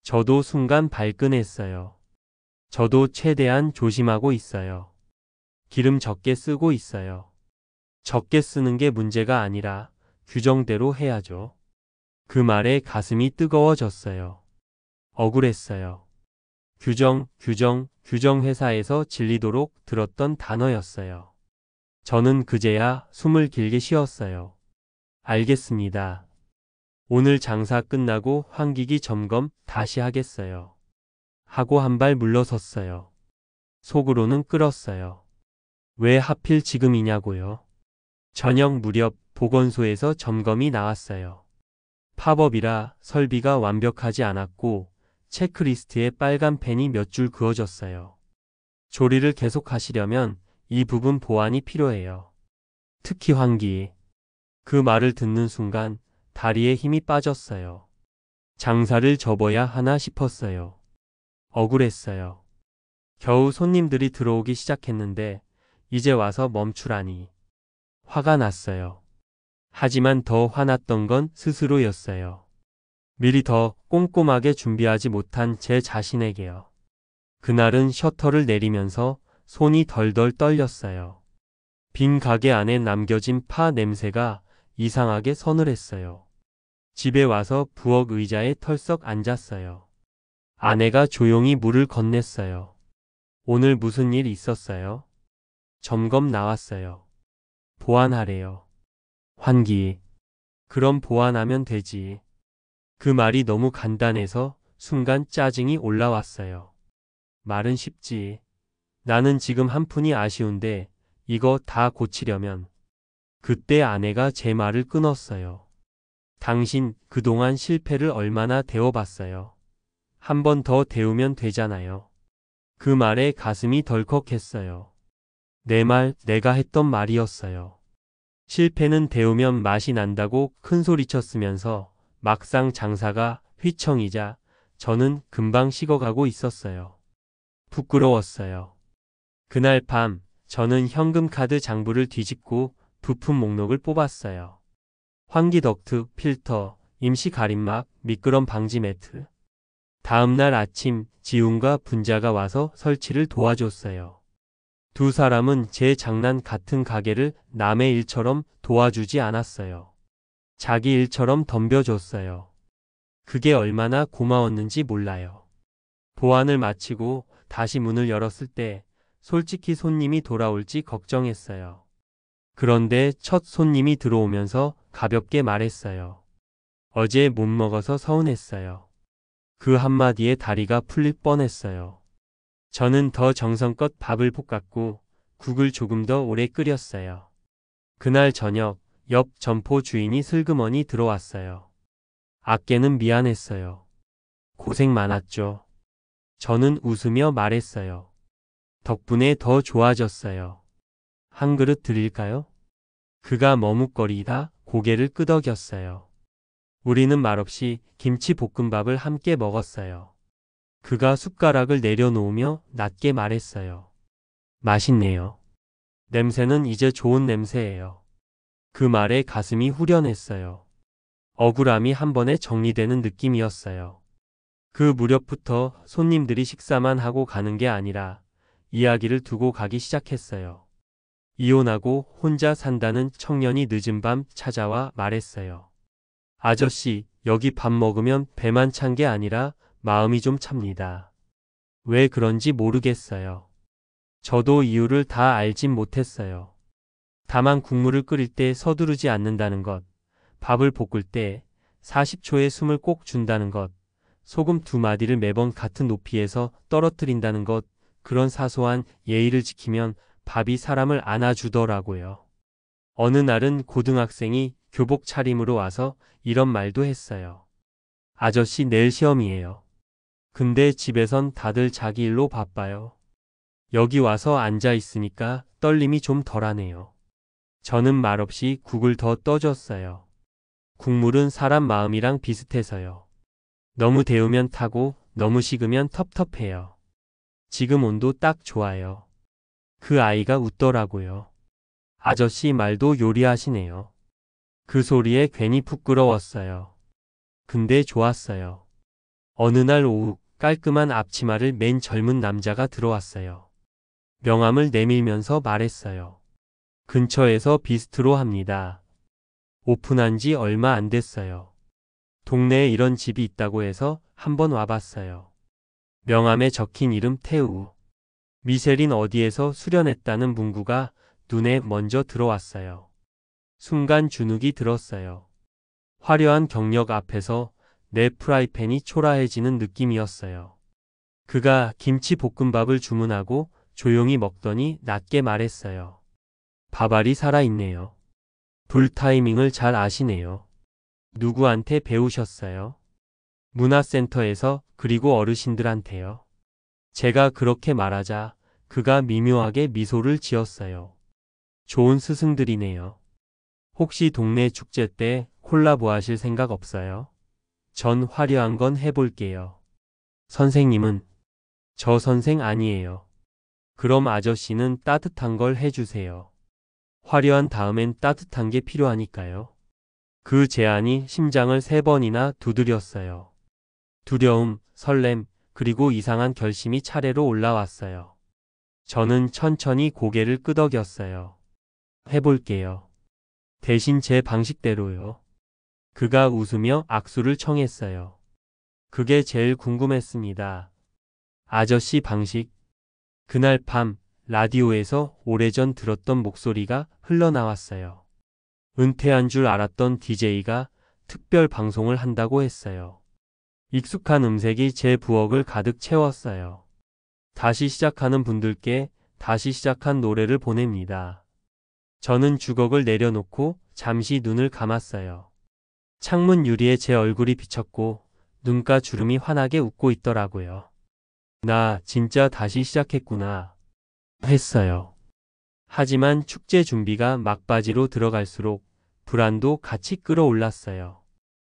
저도 순간 발끈했어요. 저도 최대한 조심하고 있어요. 기름 적게 쓰고 있어요. 적게 쓰는 게 문제가 아니라 규정대로 해야죠. 그 말에 가슴이 뜨거워졌어요. 억울했어요. 규정 회사에서 질리도록 들었던 단어였어요. 저는 그제야 숨을 길게 쉬었어요. 알겠습니다. 오늘 장사 끝나고 환기기 점검 다시 하겠어요. 하고 한 발 물러섰어요. 속으로는 끓었어요. 왜 하필 지금이냐고요? 저녁 무렵 보건소에서 점검이 나왔어요. 팝업이라 설비가 완벽하지 않았고 체크리스트에 빨간 펜이 몇 줄 그어졌어요. 조리를 계속하시려면 이 부분 보완이 필요해요. 특히 환기. 그 말을 듣는 순간 다리에 힘이 빠졌어요. 장사를 접어야 하나 싶었어요. 억울했어요. 겨우 손님들이 들어오기 시작했는데 이제 와서 멈추라니. 화가 났어요. 하지만 더 화났던 건 스스로였어요. 미리 더 꼼꼼하게 준비하지 못한 제 자신에게요. 그날은 셔터를 내리면서 손이 덜덜 떨렸어요. 빈 가게 안에 남겨진 파 냄새가 이상하게 서늘했어요. 집에 와서 부엌 의자에 털썩 앉았어요. 아내가 조용히 물을 건넸어요. 오늘 무슨 일 있었어요? 점검 나왔어요. 보완하래요. 환기. 그럼 보완하면 되지. 그 말이 너무 간단해서 순간 짜증이 올라왔어요. 말은 쉽지. 나는 지금 한 푼이 아쉬운데 이거 다 고치려면. 그때 아내가 제 말을 끊었어요. 당신 그동안 실패를 얼마나 데워봤어요. 한 번 더 데우면 되잖아요. 그 말에 가슴이 덜컥했어요. 내 말, 내가 했던 말이었어요. 실패는 데우면 맛이 난다고 큰소리쳤으면서 막상 장사가 휘청이자 저는 금방 식어가고 있었어요. 부끄러웠어요. 그날 밤 저는 현금카드 장부를 뒤집고 부품 목록을 뽑았어요. 환기 덕트, 필터, 임시 가림막, 미끄럼 방지 매트. 다음날 아침 지훈과 분자가 와서 설치를 도와줬어요. 두 사람은 제 장난 같은 가게를 남의 일처럼 도와주지 않았어요. 자기 일처럼 덤벼줬어요. 그게 얼마나 고마웠는지 몰라요. 보안을 마치고 다시 문을 열었을 때 솔직히 손님이 돌아올지 걱정했어요. 그런데 첫 손님이 들어오면서 가볍게 말했어요. 어제 못 먹어서 서운했어요. 그 한마디에 다리가 풀릴 뻔했어요. 저는 더 정성껏 밥을 볶았고 국을 조금 더 오래 끓였어요. 그날 저녁 옆 점포 주인이 슬그머니 들어왔어요. 아깨는 미안했어요. 고생 많았죠. 저는 웃으며 말했어요. 덕분에 더 좋아졌어요. 한 그릇 드릴까요? 그가 머뭇거리다 고개를 끄덕였어요. 우리는 말없이 김치볶음밥을 함께 먹었어요. 그가 숟가락을 내려놓으며 낮게 말했어요. 맛있네요. 냄새는 이제 좋은 냄새예요. 그 말에 가슴이 후련했어요. 억울함이 한 번에 정리되는 느낌이었어요. 그 무렵부터 손님들이 식사만 하고 가는 게 아니라 이야기를 두고 가기 시작했어요. 이혼하고 혼자 산다는 청년이 늦은 밤 찾아와 말했어요. 아저씨, 여기 밥 먹으면 배만 찬 게 아니라 마음이 좀 찹니다. 왜 그런지 모르겠어요. 저도 이유를 다 알진 못했어요. 다만 국물을 끓일 때 서두르지 않는다는 것, 밥을 볶을 때 40초의 숨을 꼭 준다는 것, 소금 2마디를 매번 같은 높이에서 떨어뜨린다는 것, 그런 사소한 예의를 지키면 밥이 사람을 안아주더라고요. 어느 날은 고등학생이 교복 차림으로 와서 이런 말도 했어요. 아저씨 내일 시험이에요. 근데 집에선 다들 자기 일로 바빠요. 여기 와서 앉아 있으니까 떨림이 좀 덜하네요. 저는 말없이 국을 더 떠줬어요. 국물은 사람 마음이랑 비슷해서요. 너무 데우면 타고 너무 식으면 텁텁해요. 지금 온도 딱 좋아요. 그 아이가 웃더라고요. 아저씨 말도 요리하시네요. 그 소리에 괜히 부끄러웠어요. 근데 좋았어요. 어느 날 오후 깔끔한 앞치마를 맨 젊은 남자가 들어왔어요. 명함을 내밀면서 말했어요. 근처에서 비스트로 합니다. 오픈한 지 얼마 안 됐어요. 동네에 이런 집이 있다고 해서 한번 와봤어요. 명함에 적힌 이름 태우. 미쉐린 어디에서 수련했다는 문구가 눈에 먼저 들어왔어요. 순간 주눅이 들었어요. 화려한 경력 앞에서 내 프라이팬이 초라해지는 느낌이었어요. 그가 김치볶음밥을 주문하고 조용히 먹더니 낮게 말했어요. 밥알이 살아있네요. 불 타이밍을 잘 아시네요. 누구한테 배우셨어요? 문화센터에서, 그리고 어르신들한테요. 제가 그렇게 말하자 그가 미묘하게 미소를 지었어요. 좋은 스승들이네요. 혹시 동네 축제 때 콜라보 하실 생각 없어요? 전 화려한 건 해볼게요. 선생님은? 저 선생 아니에요. 그럼 아저씨는 따뜻한 걸 해주세요. 화려한 다음엔 따뜻한 게 필요하니까요. 그 제안이 심장을 3번이나 두드렸어요. 두려움, 설렘, 그리고 이상한 결심이 차례로 올라왔어요. 저는 천천히 고개를 끄덕였어요. 해볼게요. 대신 제 방식대로요. 그가 웃으며 악수를 청했어요. 그게 제일 궁금했습니다. 아저씨 방식. 그날 밤 라디오에서 오래전 들었던 목소리가 흘러나왔어요. 은퇴한 줄 알았던 DJ가 특별 방송을 한다고 했어요. 익숙한 음색이 제 부엌을 가득 채웠어요. 다시 시작하는 분들께 다시 시작한 노래를 보냅니다. 저는 주걱을 내려놓고 잠시 눈을 감았어요. 창문 유리에 제 얼굴이 비쳤고 눈가 주름이 환하게 웃고 있더라고요. 나 진짜 다시 시작했구나 했어요. 하지만 축제 준비가 막바지로 들어갈수록 불안도 같이 끌어올랐어요.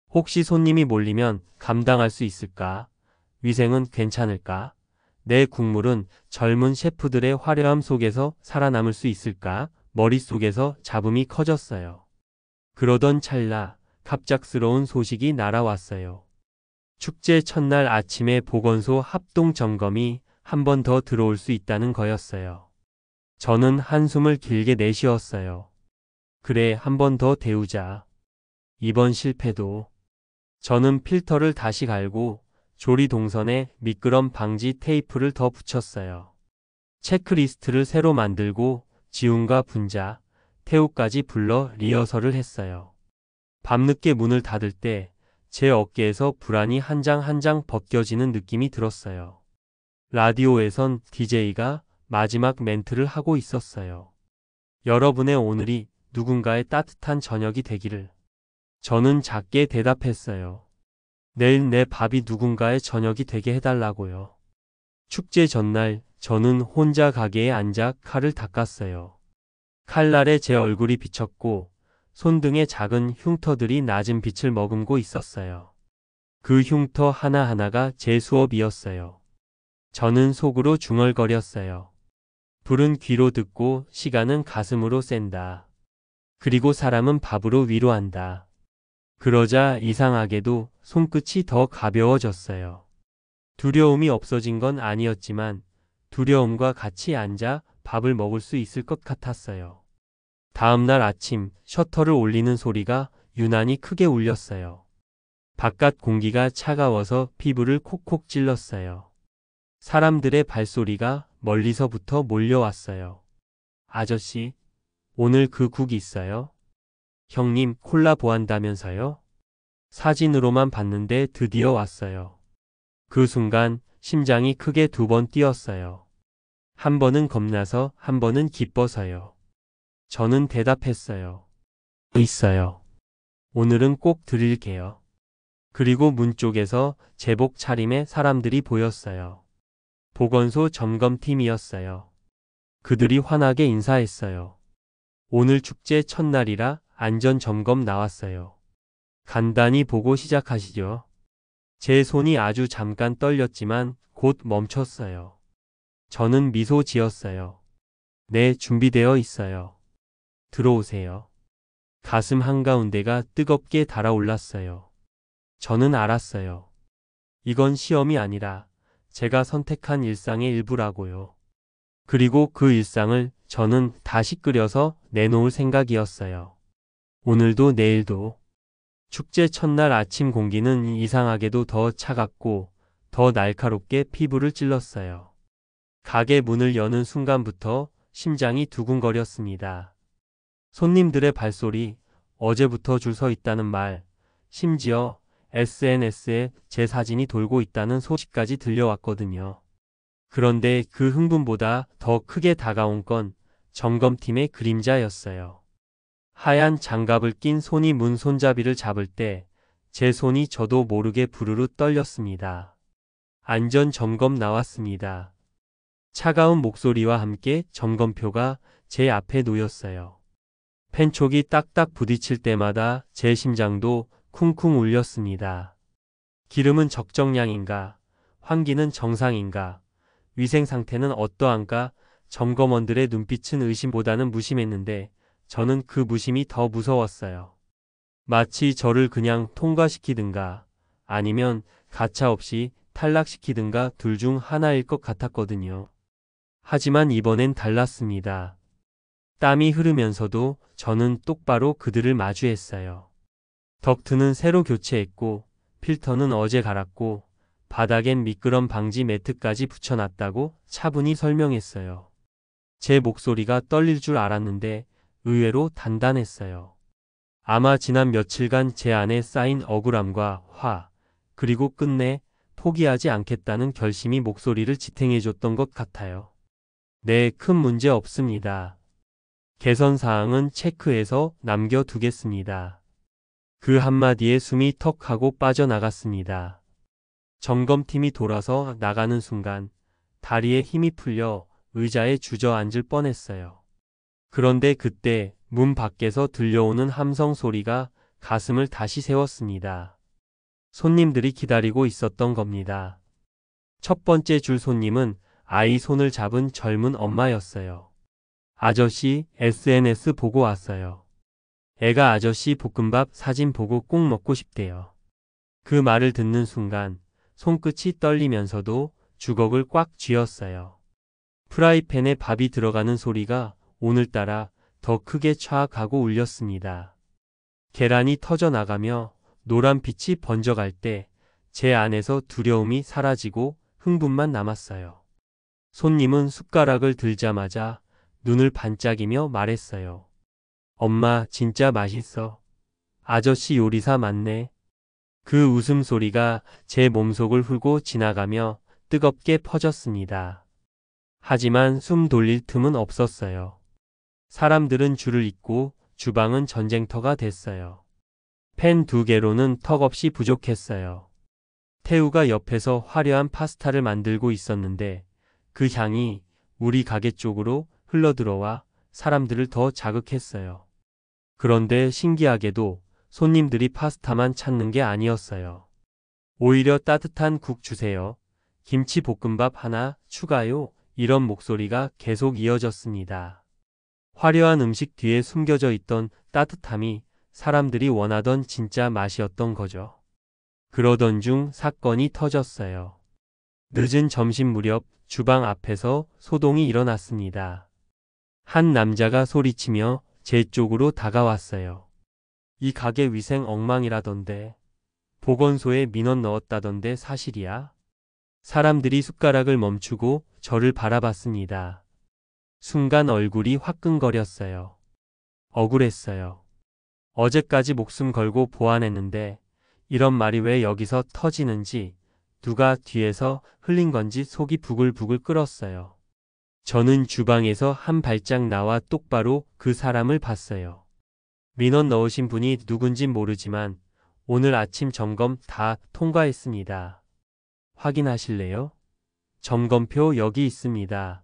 혹시 손님이 몰리면 감당할 수 있을까? 위생은 괜찮을까? 내 국물은 젊은 셰프들의 화려함 속에서 살아남을 수 있을까? 머릿속에서 잡음이 커졌어요. 그러던 찰나 갑작스러운 소식이 날아왔어요. 축제 첫날 아침에 보건소 합동 점검이 한 번 더 들어올 수 있다는 거였어요. 저는 한숨을 길게 내쉬었어요. 그래, 한 번 더 데우자. 이번 실패도. 저는 필터를 다시 갈고 조리 동선에 미끄럼 방지 테이프를 더 붙였어요. 체크리스트를 새로 만들고 지훈과 분자, 태우까지 불러 리허설을 했어요. 밤늦게 문을 닫을 때 제 어깨에서 불안이 한 장 한 장 벗겨지는 느낌이 들었어요. 라디오에선 DJ가 마지막 멘트를 하고 있었어요. 여러분의 오늘이 누군가의 따뜻한 저녁이 되기를. 저는 작게 대답했어요. 내일 내 밥이 누군가의 저녁이 되게 해달라고요. 축제 전날 저는 혼자 가게에 앉아 칼을 닦았어요. 칼날에 제 얼굴이 비쳤고 손등에 작은 흉터들이 낮은 빛을 머금고 있었어요. 그 흉터 하나하나가 제 수업이었어요. 저는 속으로 중얼거렸어요. 불은 귀로 듣고 시간은 가슴으로 샌다. 그리고 사람은 밥으로 위로한다. 그러자 이상하게도 손끝이 더 가벼워졌어요. 두려움이 없어진 건 아니었지만 두려움과 같이 앉아 밥을 먹을 수 있을 것 같았어요. 다음 날 아침 셔터를 올리는 소리가 유난히 크게 울렸어요. 바깥 공기가 차가워서 피부를 콕콕 찔렀어요. 사람들의 발소리가 멀리서부터 몰려왔어요. 아저씨, 오늘 그 국 있어요? 형님, 콜라 보한다면서요? 사진으로만 봤는데 드디어 왔어요. 그 순간 심장이 크게 2번 뛰었어요. 한 번은 겁나서 한 번은 기뻐서요. 저는 대답했어요. 있어요. 오늘은 꼭 드릴게요. 그리고 문 쪽에서 제복 차림의 사람들이 보였어요. 보건소 점검팀이었어요. 그들이 환하게 인사했어요. 오늘 축제 첫날이라 안전점검 나왔어요. 간단히 보고 시작하시죠. 제 손이 아주 잠깐 떨렸지만 곧 멈췄어요. 저는 미소 지었어요. 네, 준비되어 있어요. 들어오세요. 가슴 한가운데가 뜨겁게 달아올랐어요. 저는 알았어요. 이건 시험이 아니라 제가 선택한 일상의 일부라고요. 그리고 그 일상을 저는 다시 끓여서 내놓을 생각이었어요. 오늘도 내일도. 축제 첫날 아침 공기는 이상하게도 더 차갑고 더 날카롭게 피부를 찔렀어요. 가게 문을 여는 순간부터 심장이 두근거렸습니다. 손님들의 발소리, 어제부터 줄 서 있다는 말, 심지어 SNS에 제 사진이 돌고 있다는 소식까지 들려왔거든요. 그런데 그 흥분보다 더 크게 다가온 건 점검팀의 그림자였어요. 하얀 장갑을 낀 손이 문 손잡이를 잡을 때 제 손이 저도 모르게 부르르 떨렸습니다. 안전 점검 나왔습니다. 차가운 목소리와 함께 점검표가 제 앞에 놓였어요. 펜촉이 딱딱 부딪힐 때마다 제 심장도 쿵쿵 울렸습니다. 기름은 적정량인가? 환기는 정상인가? 위생 상태는 어떠한가? 점검원들의 눈빛은 의심보다는 무심했는데 저는 그 무심이 더 무서웠어요. 마치 저를 그냥 통과시키든가 아니면 가차없이 탈락시키든가 둘 중 하나일 것 같았거든요. 하지만 이번엔 달랐습니다. 땀이 흐르면서도 저는 똑바로 그들을 마주했어요. 덕트는 새로 교체했고 필터는 어제 갈았고 바닥엔 미끄럼 방지 매트까지 붙여놨다고 차분히 설명했어요. 제 목소리가 떨릴 줄 알았는데 의외로 단단했어요. 아마 지난 며칠간 제 안에 쌓인 억울함과 화, 그리고 끝내 포기하지 않겠다는 결심이 목소리를 지탱해줬던 것 같아요. 네, 큰 문제 없습니다. 개선 사항은 체크해서 남겨두겠습니다. 그 한마디에 숨이 턱 하고 빠져나갔습니다. 점검팀이 돌아서 나가는 순간 다리에 힘이 풀려 의자에 주저앉을 뻔했어요. 그런데 그때 문 밖에서 들려오는 함성 소리가 가슴을 다시 세웠습니다. 손님들이 기다리고 있었던 겁니다. 첫 번째 줄 손님은 아이 손을 잡은 젊은 엄마였어요. 아저씨, SNS 보고 왔어요. 애가 아저씨 볶음밥 사진 보고 꼭 먹고 싶대요. 그 말을 듣는 순간 손끝이 떨리면서도 주걱을 꽉 쥐었어요. 프라이팬에 밥이 들어가는 소리가 오늘따라 더 크게 촥 하고 울렸습니다. 계란이 터져나가며 노란 빛이 번져갈 때 제 안에서 두려움이 사라지고 흥분만 남았어요. 손님은 숟가락을 들자마자 눈을 반짝이며 말했어요. 엄마, 진짜 맛있어. 아저씨 요리사 맞네. 그 웃음소리가 제 몸속을 훑고 지나가며 뜨겁게 퍼졌습니다. 하지만 숨 돌릴 틈은 없었어요. 사람들은 줄을 잇고 주방은 전쟁터가 됐어요. 팬 2개로는 턱없이 부족했어요. 태우가 옆에서 화려한 파스타를 만들고 있었는데 그 향이 우리 가게 쪽으로 흘러들어와 사람들을 더 자극했어요. 그런데 신기하게도 손님들이 파스타만 찾는 게 아니었어요. 오히려 따뜻한 국 주세요. 김치 볶음밥 하나 추가요. 이런 목소리가 계속 이어졌습니다. 화려한 음식 뒤에 숨겨져 있던 따뜻함이 사람들이 원하던 진짜 맛이었던 거죠. 그러던 중 사건이 터졌어요. 늦은 점심 무렵 주방 앞에서 소동이 일어났습니다. 한 남자가 소리치며 제 쪽으로 다가왔어요. 이 가게 위생 엉망이라던데. 보건소에 민원 넣었다던데 사실이야? 사람들이 숟가락을 멈추고 저를 바라봤습니다. 순간 얼굴이 화끈거렸어요. 억울했어요. 어제까지 목숨 걸고 보완했는데 이런 말이 왜 여기서 터지는지, 누가 뒤에서 흘린 건지 속이 부글부글 끓었어요. 저는 주방에서 한 발짝 나와 똑바로 그 사람을 봤어요. 민원 넣으신 분이 누군진 모르지만 오늘 아침 점검 다 통과했습니다. 확인하실래요? 점검표 여기 있습니다.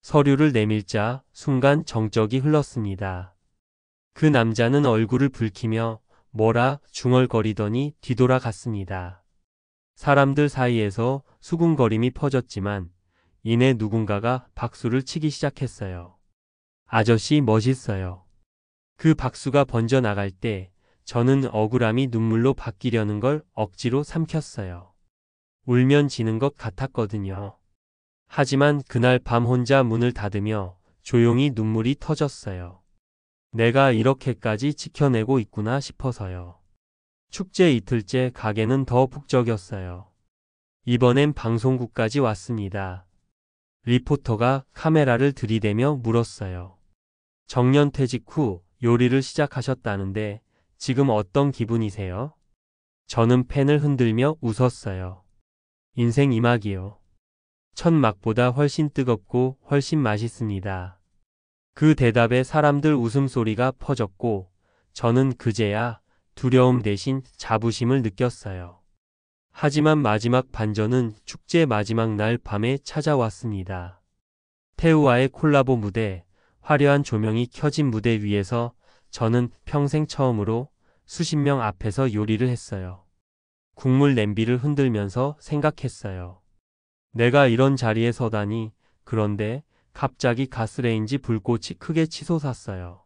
서류를 내밀자 순간 정적이 흘렀습니다. 그 남자는 얼굴을 붉히며 뭐라 중얼거리더니 뒤돌아갔습니다. 사람들 사이에서 수군거림이 퍼졌지만 이내 누군가가 박수를 치기 시작했어요. 아저씨 멋있어요. 그 박수가 번져나갈 때 저는 억울함이 눈물로 바뀌려는 걸 억지로 삼켰어요. 울면 지는 것 같았거든요. 하지만 그날 밤 혼자 문을 닫으며 조용히 눈물이 터졌어요. 내가 이렇게까지 지켜내고 있구나 싶어서요. 축제 이틀째 가게는 더 북적였어요. 이번엔 방송국까지 왔습니다. 리포터가 카메라를 들이대며 물었어요. 정년퇴직 후 요리를 시작하셨다는데 지금 어떤 기분이세요? 저는 펜을 흔들며 웃었어요. 인생 이막이요. 첫 막보다 훨씬 뜨겁고 훨씬 맛있습니다. 그 대답에 사람들 웃음소리가 퍼졌고 저는 그제야 두려움 대신 자부심을 느꼈어요. 하지만 마지막 반전은 축제 마지막 날 밤에 찾아왔습니다. 태우와의 콜라보 무대, 화려한 조명이 켜진 무대 위에서 저는 평생 처음으로 수십 명 앞에서 요리를 했어요. 국물 냄비를 흔들면서 생각했어요. 내가 이런 자리에 서다니. 그런데 갑자기 가스레인지 불꽃이 크게 치솟았어요.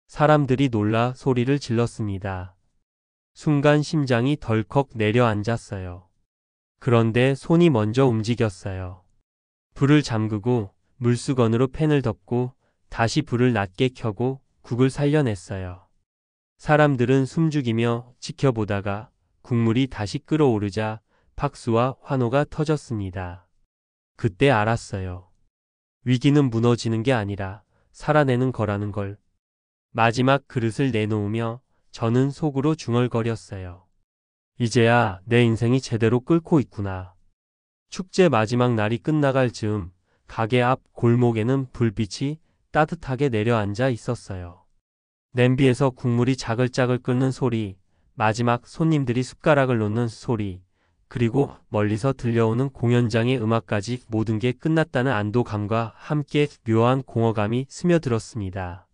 사람들이 놀라 소리를 질렀습니다. 순간 심장이 덜컥 내려앉았어요. 그런데 손이 먼저 움직였어요. 불을 잠그고 물수건으로 팬을 덮고 다시 불을 낮게 켜고 국을 살려냈어요. 사람들은 숨죽이며 지켜보다가 국물이 다시 끓어오르자 박수와 환호가 터졌습니다. 그때 알았어요. 위기는 무너지는 게 아니라 살아내는 거라는 걸. 마지막 그릇을 내놓으며 저는 속으로 중얼거렸어요. 이제야 내 인생이 제대로 끓고 있구나. 축제 마지막 날이 끝나갈 즈음 가게 앞 골목에는 불빛이 따뜻하게 내려앉아 있었어요. 냄비에서 국물이 자글자글 끓는 소리, 마지막 손님들이 숟가락을 놓는 소리, 그리고 멀리서 들려오는 공연장의 음악까지 모든 게 끝났다는 안도감과 함께 묘한 공허감이 스며들었습니다.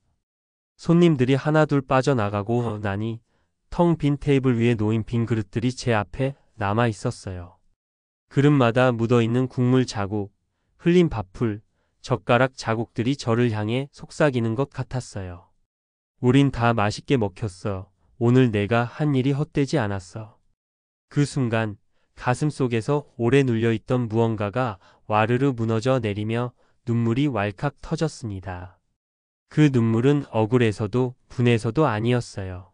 손님들이 하나둘 빠져나가고 나니 텅 빈 테이블 위에 놓인 빈 그릇들이 제 앞에 남아 있었어요. 그릇마다 묻어있는 국물 자국, 흘린 밥풀, 젓가락 자국들이 저를 향해 속삭이는 것 같았어요. 우린 다 맛있게 먹혔어. 오늘 내가 한 일이 헛되지 않았어. 그 순간 가슴 속에서 오래 눌려있던 무언가가 와르르 무너져 내리며 눈물이 왈칵 터졌습니다. 그 눈물은 억울해서도 분해서도 아니었어요.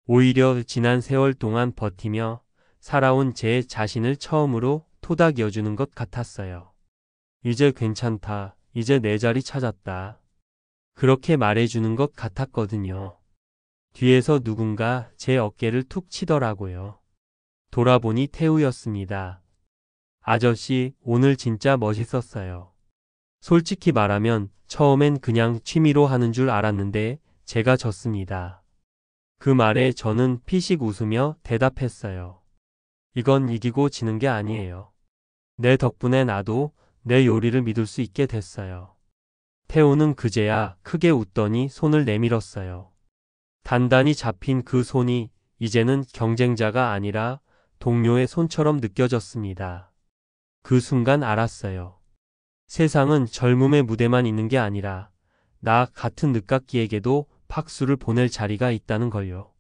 오히려 지난 세월 동안 버티며 살아온 제 자신을 처음으로 토닥여주는 것 같았어요. 이제 괜찮다. 이제 내 자리 찾았다. 그렇게 말해주는 것 같았거든요. 뒤에서 누군가 제 어깨를 툭 치더라고요. 돌아보니 태우였습니다. 아저씨, 오늘 진짜 멋있었어요. 솔직히 말하면 처음엔 그냥 취미로 하는 줄 알았는데 제가 졌습니다. 그 말에 저는 피식 웃으며 대답했어요. 이건 이기고 지는 게 아니에요. 내 덕분에 나도 내 요리를 믿을 수 있게 됐어요. 태우는 그제야 크게 웃더니 손을 내밀었어요. 단단히 잡힌 그 손이 이제는 경쟁자가 아니라 동료의 손처럼 느껴졌습니다. 그 순간 알았어요. 세상은 젊음의 무대만 있는 게 아니라 나 같은 늦깎이에게도 박수를 보낼 자리가 있다는 걸요.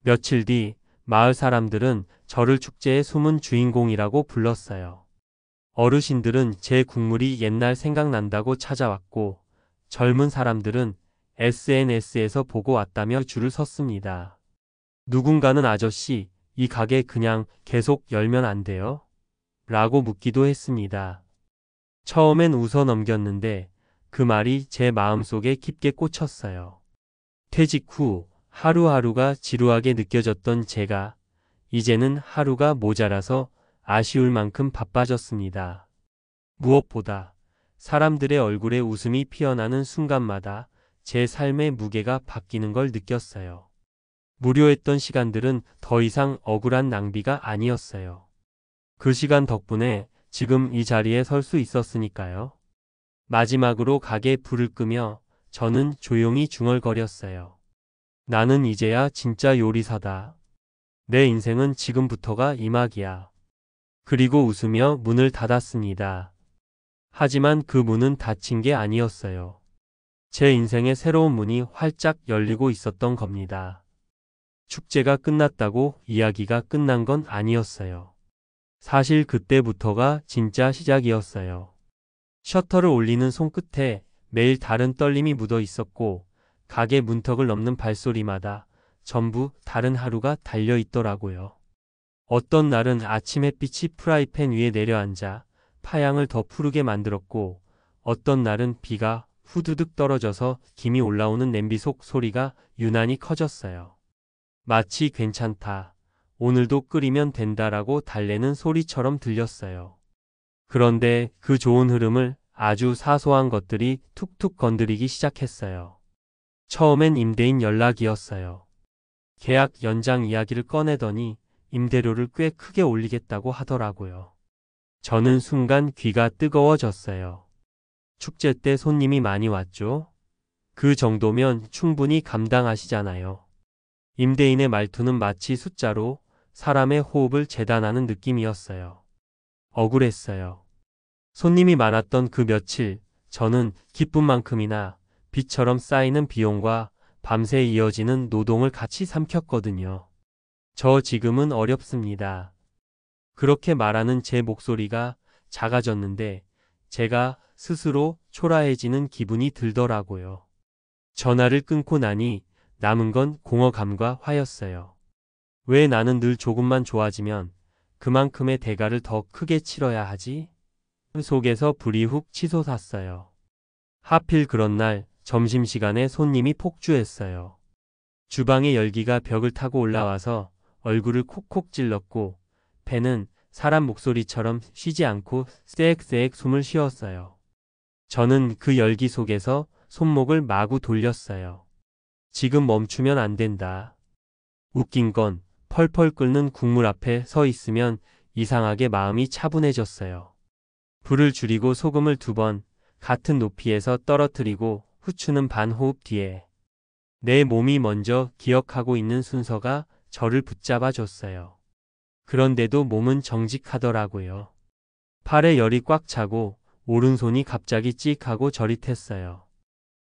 며칠 뒤 마을 사람들은 저를 축제의 숨은 주인공이라고 불렀어요. 어르신들은 제 국물이 옛날 생각난다고 찾아왔고 젊은 사람들은 SNS에서 보고 왔다며 줄을 섰습니다. 누군가는 아저씨, 이 가게 그냥 계속 열면 안 돼요? 라고 묻기도 했습니다. 처음엔 웃어 넘겼는데 그 말이 제 마음속에 깊게 꽂혔어요. 퇴직 후 하루하루가 지루하게 느껴졌던 제가 이제는 하루가 모자라서 아쉬울 만큼 바빠졌습니다. 무엇보다 사람들의 얼굴에 웃음이 피어나는 순간마다 제 삶의 무게가 바뀌는 걸 느꼈어요. 무료했던 시간들은 더 이상 억울한 낭비가 아니었어요. 그 시간 덕분에 지금 이 자리에 설 수 있었으니까요. 마지막으로 가게 불을 끄며 저는 조용히 중얼거렸어요. 나는 이제야 진짜 요리사다. 내 인생은 지금부터가 이 막이야. 그리고 웃으며 문을 닫았습니다. 하지만 그 문은 닫힌 게 아니었어요. 제 인생의 새로운 문이 활짝 열리고 있었던 겁니다. 축제가 끝났다고 이야기가 끝난 건 아니었어요. 사실 그때부터가 진짜 시작이었어요. 셔터를 올리는 손끝에 매일 다른 떨림이 묻어 있었고 가게 문턱을 넘는 발소리마다 전부 다른 하루가 달려 있더라고요. 어떤 날은 아침 햇빛이 프라이팬 위에 내려앉아 파향을 더 푸르게 만들었고 어떤 날은 비가 후두둑 떨어져서 김이 올라오는 냄비 속 소리가 유난히 커졌어요. 마치 괜찮다. 오늘도 끓이면 된다라고 달래는 소리처럼 들렸어요. 그런데 그 좋은 흐름을 아주 사소한 것들이 툭툭 건드리기 시작했어요. 처음엔 임대인 연락이었어요. 계약 연장 이야기를 꺼내더니 임대료를 꽤 크게 올리겠다고 하더라고요. 저는 순간 귀가 뜨거워졌어요. 축제 때 손님이 많이 왔죠? 그 정도면 충분히 감당하시잖아요. 임대인의 말투는 마치 숫자로 사람의 호흡을 재단하는 느낌이었어요. 억울했어요. 손님이 많았던 그 며칠, 저는 기쁨만큼이나 비처럼 쌓이는 비용과 밤새 이어지는 노동을 같이 삼켰거든요. 저 지금은 어렵습니다. 그렇게 말하는 제 목소리가 작아졌는데 제가 스스로 초라해지는 기분이 들더라고요. 전화를 끊고 나니 남은 건 공허감과 화였어요. 왜 나는 늘 조금만 좋아지면 그만큼의 대가를 더 크게 치러야 하지? 속에서 불이 훅 치솟았어요. 하필 그런 날 점심시간에 손님이 폭주했어요. 주방의 열기가 벽을 타고 올라와서 얼굴을 콕콕 찔렀고 배는 사람 목소리처럼 쉬지 않고 쌕쌕 숨을 쉬었어요. 저는 그 열기 속에서 손목을 마구 돌렸어요. 지금 멈추면 안 된다. 웃긴 건 펄펄 끓는 국물 앞에 서 있으면 이상하게 마음이 차분해졌어요. 불을 줄이고 소금을 2번 같은 높이에서 떨어뜨리고 후추는 반 호흡 뒤에 내 몸이 먼저 기억하고 있는 순서가 저를 붙잡아 줬어요. 그런데도 몸은 정직하더라고요. 팔에 열이 꽉 차고 오른손이 갑자기 찍하고 저릿했어요.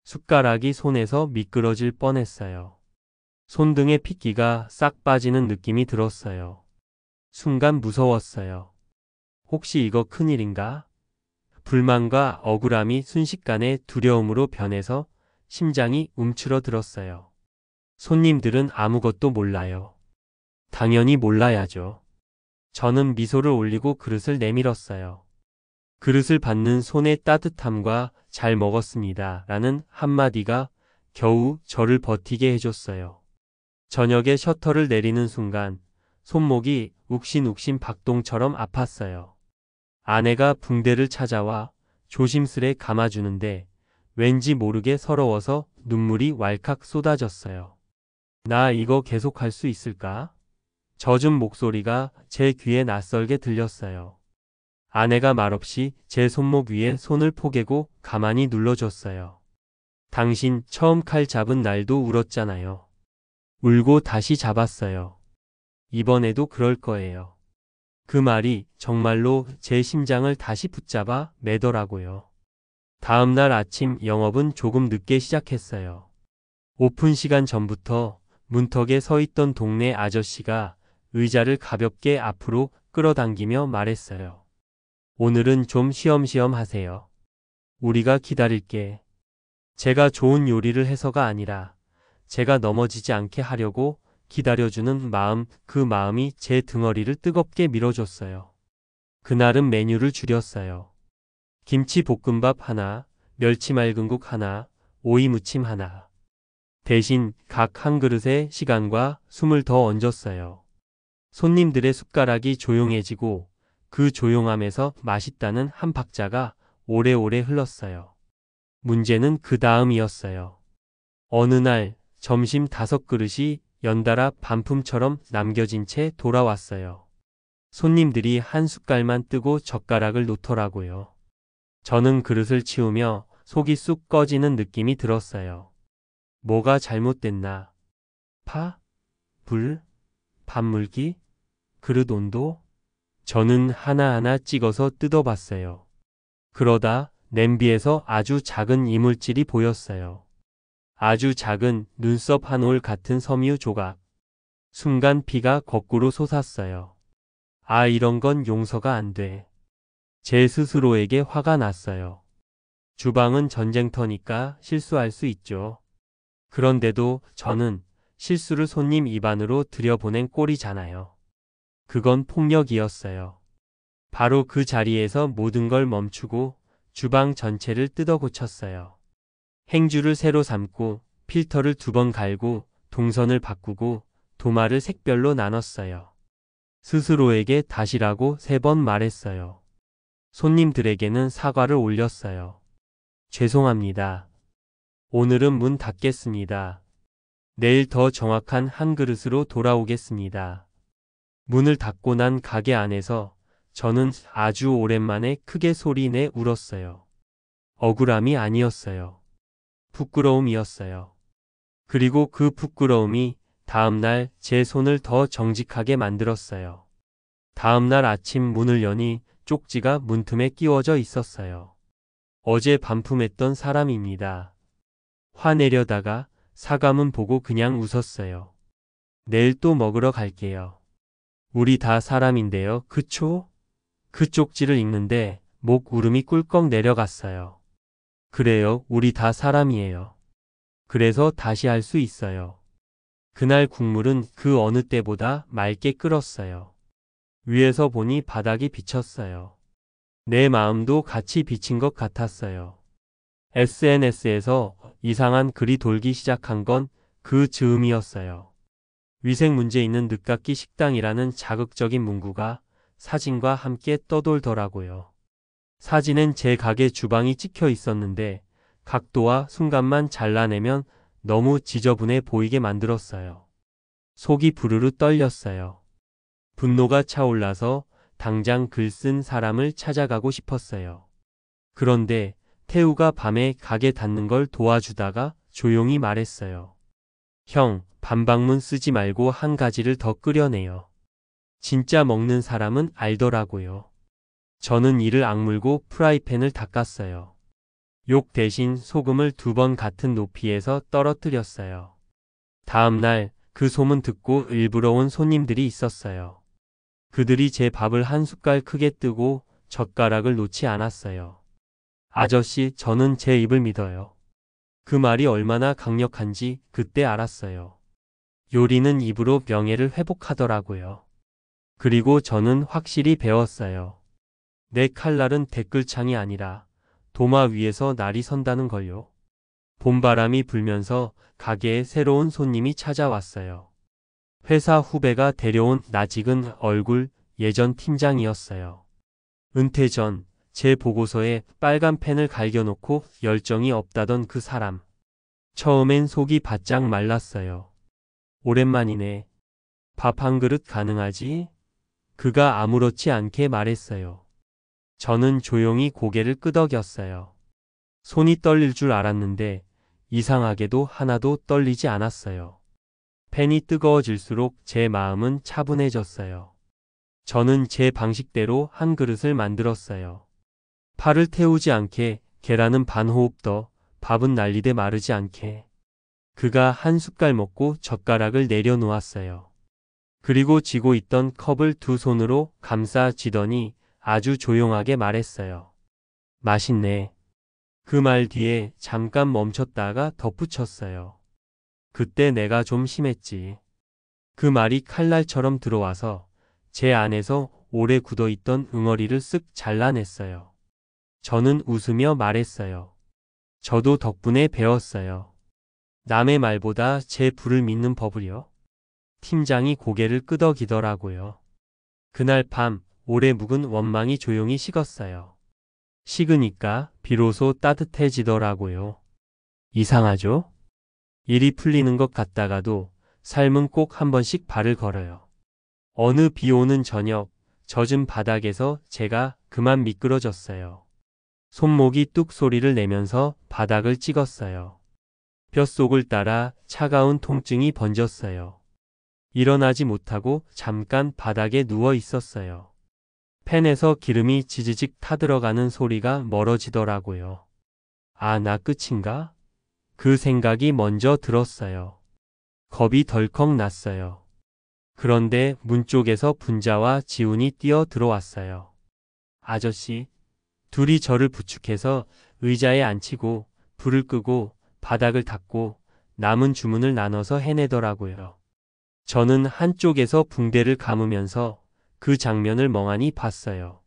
숟가락이 손에서 미끄러질 뻔했어요. 손등에 핏기가 싹 빠지는 느낌이 들었어요. 순간 무서웠어요. 혹시 이거 큰일인가? 불만과 억울함이 순식간에 두려움으로 변해서 심장이 움츠러들었어요. 손님들은 아무것도 몰라요. 당연히 몰라야죠. 저는 미소를 올리고 그릇을 내밀었어요. 그릇을 받는 손의 따뜻함과 잘 먹었습니다. 라는 한마디가 겨우 저를 버티게 해줬어요. 저녁에 셔터를 내리는 순간 손목이 욱신욱신 박동처럼 아팠어요. 아내가 붕대를 찾아와 조심스레 감아주는데 왠지 모르게 서러워서 눈물이 왈칵 쏟아졌어요. 나 이거 계속할 수 있을까? 젖은 목소리가 제 귀에 낯설게 들렸어요. 아내가 말없이 제 손목 위에 손을 포개고 가만히 눌러줬어요. 당신 처음 칼 잡은 날도 울었잖아요. 울고 다시 잡았어요. 이번에도 그럴 거예요. 그 말이 정말로 제 심장을 다시 붙잡아 매더라고요. 다음 날 아침 영업은 조금 늦게 시작했어요. 오픈 시간 전부터 문턱에 서 있던 동네 아저씨가 의자를 가볍게 앞으로 끌어당기며 말했어요. 오늘은 좀 쉬엄쉬엄 하세요. 우리가 기다릴게. 제가 좋은 요리를 해서가 아니라 제가 넘어지지 않게 하려고 기다려주는 마음, 그 마음이 제 등허리를 뜨겁게 밀어줬어요. 그날은 메뉴를 줄였어요. 김치 볶음밥 하나, 멸치 맑은국 하나, 오이 무침 하나. 대신 각 한 그릇에 시간과 숨을 더 얹었어요. 손님들의 숟가락이 조용해지고 그 조용함에서 맛있다는 한 박자가 오래오래 흘렀어요. 문제는 그 다음이었어요. 어느 날 점심 5그릇이 연달아 반품처럼 남겨진 채 돌아왔어요. 손님들이 한 숟갈만 뜨고 젓가락을 놓더라고요. 저는 그릇을 치우며 속이 쑥 꺼지는 느낌이 들었어요. 뭐가 잘못됐나? 파? 불? 밥물기? 그릇 온도? 저는 하나하나 찍어서 뜯어봤어요. 그러다 냄비에서 아주 작은 이물질이 보였어요. 아주 작은 눈썹 한 올 같은 섬유 조각. 순간 피가 거꾸로 솟았어요. 아, 이런 건 용서가 안 돼. 제 스스로에게 화가 났어요. 주방은 전쟁터니까 실수할 수 있죠. 그런데도 저는 실수를 손님 입안으로 들여보낸 꼴이잖아요. 그건 폭력이었어요. 바로 그 자리에서 모든 걸 멈추고 주방 전체를 뜯어 고쳤어요. 행주를 새로 삶고 필터를 2번 갈고 동선을 바꾸고 도마를 색별로 나눴어요. 스스로에게 다시라고 3번 말했어요. 손님들에게는 사과를 올렸어요. 죄송합니다. 오늘은 문 닫겠습니다. 내일 더 정확한 한 그릇으로 돌아오겠습니다. 문을 닫고 난 가게 안에서 저는 아주 오랜만에 크게 소리내 울었어요. 억울함이 아니었어요. 부끄러움이었어요. 그리고 그 부끄러움이 다음날 제 손을 더 정직하게 만들었어요. 다음날 아침 문을 여니 쪽지가 문틈에 끼워져 있었어요. 어제 반품했던 사람입니다. 화내려다가 사과문 보고 그냥 웃었어요. 내일 또 먹으러 갈게요. 우리 다 사람인데요, 그쵸? 그 쪽지를 읽는데 목 울음이 꿀꺽 내려갔어요. 그래요, 우리 다 사람이에요. 그래서 다시 할 수 있어요. 그날 국물은 그 어느 때보다 맑게 끓었어요. 위에서 보니 바닥이 비쳤어요. 내 마음도 같이 비친 것 같았어요. SNS에서 이상한 글이 돌기 시작한 건 그 즈음이었어요. 위생 문제 있는 늦깎이 식당이라는 자극적인 문구가 사진과 함께 떠돌더라고요. 사진엔 제 가게 주방이 찍혀 있었는데 각도와 순간만 잘라내면 너무 지저분해 보이게 만들었어요. 속이 부르르 떨렸어요. 분노가 차올라서 당장 글 쓴 사람을 찾아가고 싶었어요. 그런데 태우가 밤에 가게 닫는 걸 도와주다가 조용히 말했어요. 형, 반박문 쓰지 말고 한 가지를 더 끓여내요. 진짜 먹는 사람은 알더라고요. 저는 이를 악물고 프라이팬을 닦았어요. 욕 대신 소금을 2번 같은 높이에서 떨어뜨렸어요. 다음 날 그 소문 듣고 일부러 온 손님들이 있었어요. 그들이 제 밥을 한 숟갈 크게 뜨고 젓가락을 놓지 않았어요. 아저씨, 저는 제 입을 믿어요. 그 말이 얼마나 강력한지 그때 알았어요. 요리는 입으로 명예를 회복하더라고요. 그리고 저는 확실히 배웠어요. 내 칼날은 댓글창이 아니라 도마 위에서 날이 선다는 걸요. 봄바람이 불면서 가게에 새로운 손님이 찾아왔어요. 회사 후배가 데려온 낯익은 얼굴 예전 팀장이었어요. 은퇴 전 제 보고서에 빨간 펜을 갈겨놓고 열정이 없다던 그 사람. 처음엔 속이 바짝 말랐어요. 오랜만이네. 밥 한 그릇 가능하지? 그가 아무렇지 않게 말했어요. 저는 조용히 고개를 끄덕였어요. 손이 떨릴 줄 알았는데 이상하게도 하나도 떨리지 않았어요. 펜이 뜨거워질수록 제 마음은 차분해졌어요. 저는 제 방식대로 한 그릇을 만들었어요. 팔을 태우지 않게, 계란은 반 호흡 더, 밥은 날리되 마르지 않게. 그가 한 숟갈 먹고 젓가락을 내려놓았어요. 그리고 쥐고 있던 컵을 2 손으로 감싸쥐더니 아주 조용하게 말했어요. 맛있네. 그 말 뒤에 잠깐 멈췄다가 덧붙였어요. 그때 내가 좀 심했지. 그 말이 칼날처럼 들어와서 제 안에서 오래 굳어있던 응어리를 쓱 잘라냈어요. 저는 웃으며 말했어요. 저도 덕분에 배웠어요. 남의 말보다 제 불을 믿는 법을요. 팀장이 고개를 끄덕이더라고요. 그날 밤 오래 묵은 원망이 조용히 식었어요. 식으니까 비로소 따뜻해지더라고요. 이상하죠? 일이 풀리는 것 같다가도 삶은 꼭 한 번씩 발을 걸어요. 어느 비 오는 저녁, 젖은 바닥에서 제가 그만 미끄러졌어요. 손목이 뚝 소리를 내면서 바닥을 찍었어요. 뼛속을 따라 차가운 통증이 번졌어요. 일어나지 못하고 잠깐 바닥에 누워 있었어요. 팬에서 기름이 지지직 타들어가는 소리가 멀어지더라고요. 아, 나 끝인가? 그 생각이 먼저 들었어요. 겁이 덜컥 났어요. 그런데 문 쪽에서 분자와 지훈이 뛰어 들어왔어요. 아저씨, 둘이 저를 부축해서 의자에 앉히고 불을 끄고 바닥을 닦고 남은 주문을 나눠서 해내더라고요. 저는 한쪽에서 붕대를 감으면서 그 장면을 멍하니 봤어요.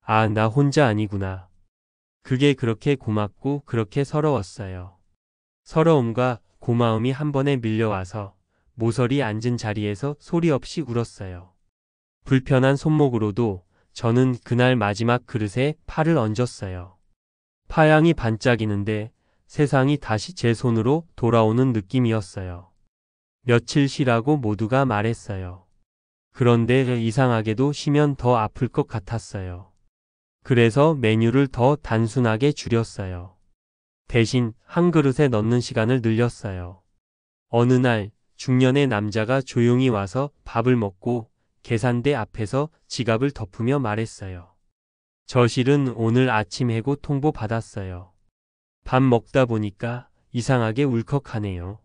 아, 나 혼자 아니구나. 그게 그렇게 고맙고 그렇게 서러웠어요. 서러움과 고마움이 한 번에 밀려와서 모서리 앉은 자리에서 소리 없이 울었어요. 불편한 손목으로도 저는 그날 마지막 그릇에 팔을 얹었어요. 파향이 반짝이는데 세상이 다시 제 손으로 돌아오는 느낌이었어요. 며칠 쉬라고 모두가 말했어요. 그런데 이상하게도 쉬면 더 아플 것 같았어요. 그래서 메뉴를 더 단순하게 줄였어요. 대신 한 그릇에 넣는 시간을 늘렸어요. 어느 날 중년의 남자가 조용히 와서 밥을 먹고 계산대 앞에서 지갑을 덮으며 말했어요. 저 실은 오늘 아침 해고 통보 받았어요. 밥 먹다 보니까 이상하게 울컥하네요.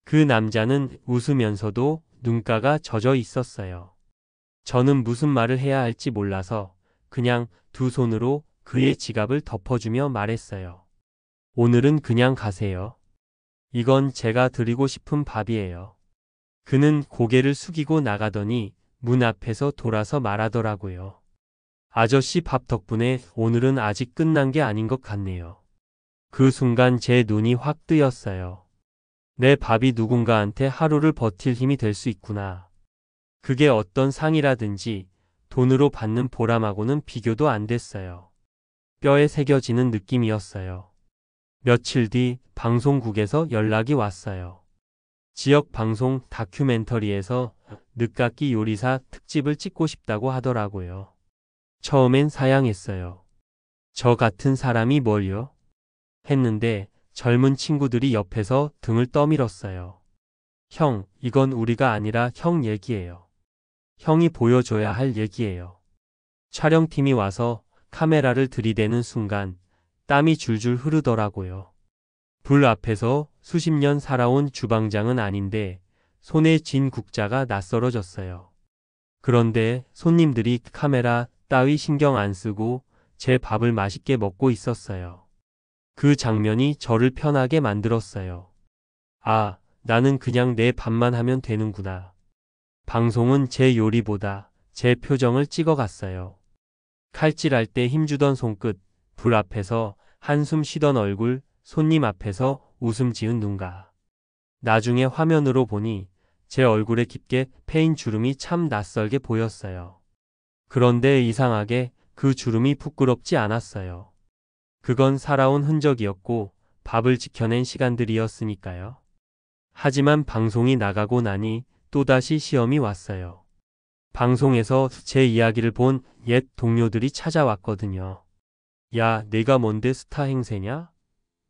그 남자는 웃으면서도 눈가가 젖어 있었어요. 저는 무슨 말을 해야 할지 몰라서 그냥 2 손으로 그의 지갑을 덮어주며 말했어요. 오늘은 그냥 가세요. 이건 제가 드리고 싶은 밥이에요. 그는 고개를 숙이고 나가더니 문 앞에서 돌아서 말하더라고요. 아저씨 밥 덕분에 오늘은 아직 끝난 게 아닌 것 같네요. 그 순간 제 눈이 확 뜨였어요. 내 밥이 누군가한테 하루를 버틸 힘이 될 수 있구나. 그게 어떤 상이라든지 돈으로 받는 보람하고는 비교도 안 됐어요. 뼈에 새겨지는 느낌이었어요. 며칠 뒤 방송국에서 연락이 왔어요. 지역 방송 다큐멘터리에서 늦깎이 요리사 특집을 찍고 싶다고 하더라고요. 처음엔 사양했어요. 저 같은 사람이 뭘요? 했는데 젊은 친구들이 옆에서 등을 떠밀었어요. 형, 이건 우리가 아니라 형 얘기예요. 형이 보여줘야 할 얘기예요. 촬영팀이 와서 카메라를 들이대는 순간 땀이 줄줄 흐르더라고요. 불 앞에서 수십 년 살아온 주방장은 아닌데 손에 쥔 국자가 낯설어졌어요. 그런데 손님들이 카메라 따위 신경 안 쓰고 제 밥을 맛있게 먹고 있었어요. 그 장면이 저를 편하게 만들었어요. 아, 나는 그냥 내 밥만 하면 되는구나. 방송은 제 요리보다 제 표정을 찍어갔어요. 칼질할 때 힘주던 손끝, 불 앞에서 한숨 쉬던 얼굴, 손님 앞에서 웃음 지은 눈가. 나중에 화면으로 보니 제 얼굴에 깊게 패인 주름이 참 낯설게 보였어요. 그런데 이상하게 그 주름이 부끄럽지 않았어요. 그건 살아온 흔적이었고 밥을 지켜낸 시간들이었으니까요. 하지만 방송이 나가고 나니 또다시 시험이 왔어요. 방송에서 제 이야기를 본 옛 동료들이 찾아왔거든요. 야, 내가 뭔데 스타 행세냐?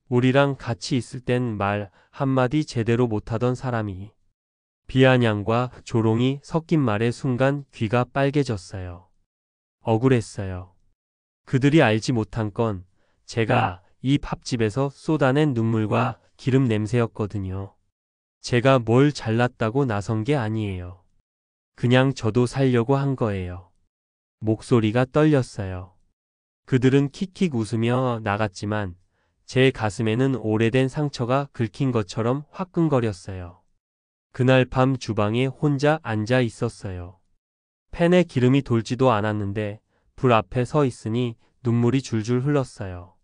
우리랑 같이 있을 땐 말 한마디 제대로 못하던 사람이. 비아냥과 조롱이 섞인 말에 순간 귀가 빨개졌어요. 억울했어요. 그들이 알지 못한 건 제가 이 밥집에서 쏟아낸 눈물과 기름 냄새였거든요. 제가 뭘 잘났다고 나선 게 아니에요. 그냥 저도 살려고 한 거예요. 목소리가 떨렸어요. 그들은 킥킥 웃으며 나갔지만 제 가슴에는 오래된 상처가 긁힌 것처럼 화끈거렸어요. 그날 밤 주방에 혼자 앉아 있었어요. 팬에 기름이 돌지도 않았는데 불 앞에 서 있으니 눈물이 줄줄 흘렀어요.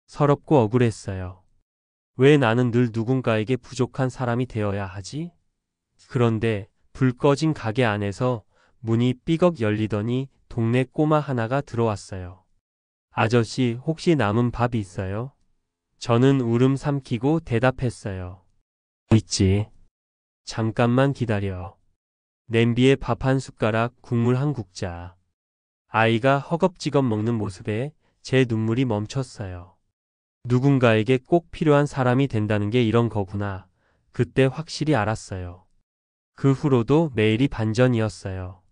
서럽고 억울했어요. 왜 나는 늘 누군가에게 부족한 사람이 되어야 하지? 그런데 불 꺼진 가게 안에서 문이 삐걱 열리더니 동네 꼬마 하나가 들어왔어요. 아저씨, 혹시 남은 밥 있어요? 저는 울음 삼키고 대답했어요. 있지. 잠깐만 기다려. 냄비에 밥 한 숟가락, 국물 한 국자. 아이가 허겁지겁 먹는 모습에 제 눈물이 멈췄어요. 누군가에게 꼭 필요한 사람이 된다는 게 이런 거구나. 그때 확실히 알았어요. 그 후로도 매일이 반전이었어요.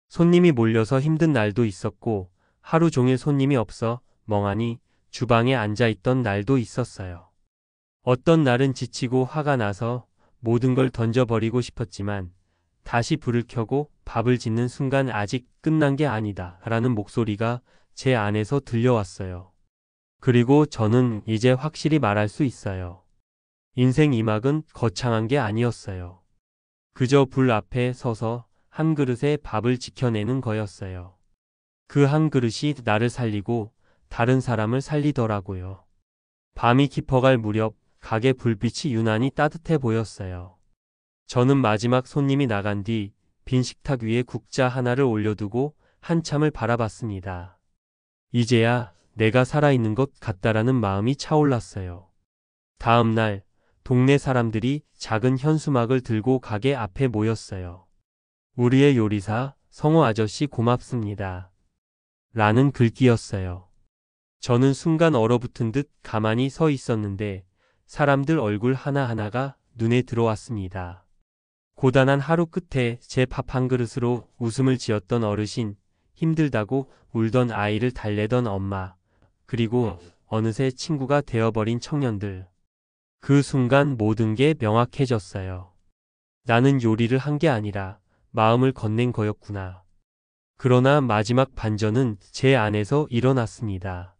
손님이 몰려서 힘든 날도 있었고 하루 종일 손님이 없어 멍하니 주방에 앉아있던 날도 있었어요. 어떤 날은 지치고 화가 나서 모든 걸 던져버리고 싶었지만 다시 불을 켜고 밥을 짓는 순간 아직 끝난 게 아니다 라는 목소리가 제 안에서 들려왔어요. 그리고 저는 이제 확실히 말할 수 있어요. 인생 이막은 거창한 게 아니었어요. 그저 불 앞에 서서 한 그릇의 밥을 지켜내는 거였어요. 그 한 그릇이 나를 살리고 다른 사람을 살리더라고요. 밤이 깊어갈 무렵 가게 불빛이 유난히 따뜻해 보였어요. 저는 마지막 손님이 나간 뒤 빈 식탁 위에 국자 하나를 올려두고 한참을 바라봤습니다. 이제야 내가 살아있는 것 같다라는 마음이 차올랐어요. 다음 날 동네 사람들이 작은 현수막을 들고 가게 앞에 모였어요. 우리의 요리사 성호 아저씨 고맙습니다. 라는 글귀였어요. 저는 순간 얼어붙은 듯 가만히 서 있었는데 사람들 얼굴 하나하나가 눈에 들어왔습니다. 고단한 하루 끝에 제 밥 한 그릇으로 웃음을 지었던 어르신, 힘들다고 울던 아이를 달래던 엄마, 그리고 어느새 친구가 되어버린 청년들. 그 순간 모든 게 명확해졌어요. 나는 요리를 한 게 아니라 마음을 건넨 거였구나. 그러나 마지막 반전은 제 안에서 일어났습니다.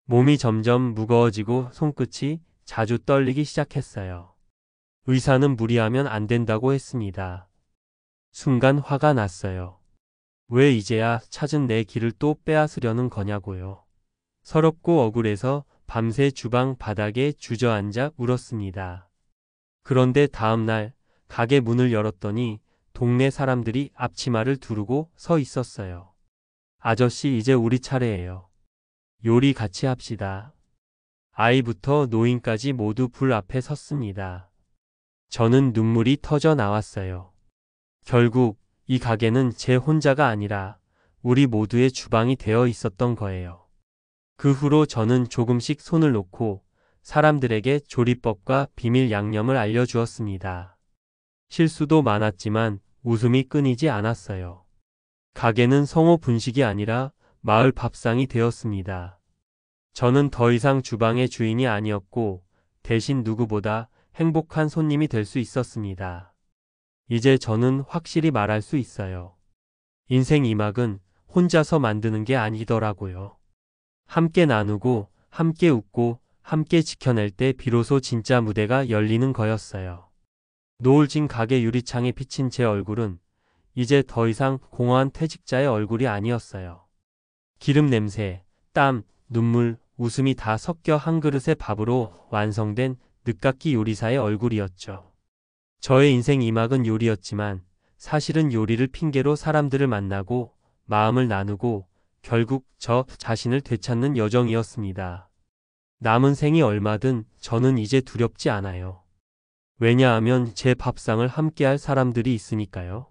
몸이 점점 무거워지고 손끝이 자주 떨리기 시작했어요. 의사는 무리하면 안 된다고 했습니다. 순간 화가 났어요. 왜 이제야 찾은 내 길을 또 빼앗으려는 거냐고요. 서럽고 억울해서 밤새 주방 바닥에 주저앉아 울었습니다. 그런데 다음 날 가게 문을 열었더니 동네 사람들이 앞치마를 두르고 서 있었어요. 아저씨, 이제 우리 차례예요. 요리 같이 합시다. 아이부터 노인까지 모두 불 앞에 섰습니다. 저는 눈물이 터져 나왔어요. 결국 이 가게는 제 혼자가 아니라 우리 모두의 주방이 되어 있었던 거예요. 그 후로 저는 조금씩 손을 놓고 사람들에게 조리법과 비밀 양념을 알려주었습니다. 실수도 많았지만 웃음이 끊이지 않았어요. 가게는 성호 분식이 아니라 마을 밥상이 되었습니다. 저는 더 이상 주방의 주인이 아니었고 대신 누구보다 행복한 손님이 될 수 있었습니다. 이제 저는 확실히 말할 수 있어요. 인생 이막은 혼자서 만드는 게 아니더라고요. 함께 나누고, 함께 웃고, 함께 지켜낼 때 비로소 진짜 무대가 열리는 거였어요. 노을 진 가게 유리창에 비친 제 얼굴은 이제 더 이상 공허한 퇴직자의 얼굴이 아니었어요. 기름 냄새, 땀, 눈물, 웃음이 다 섞여 한 그릇의 밥으로 완성된 늦깎이 요리사의 얼굴이었죠. 저의 인생 이막은 요리였지만 사실은 요리를 핑계로 사람들을 만나고 마음을 나누고 결국 저 자신을 되찾는 여정이었습니다. 남은 생이 얼마든 저는 이제 두렵지 않아요. 왜냐하면 제 밥상을 함께할 사람들이 있으니까요.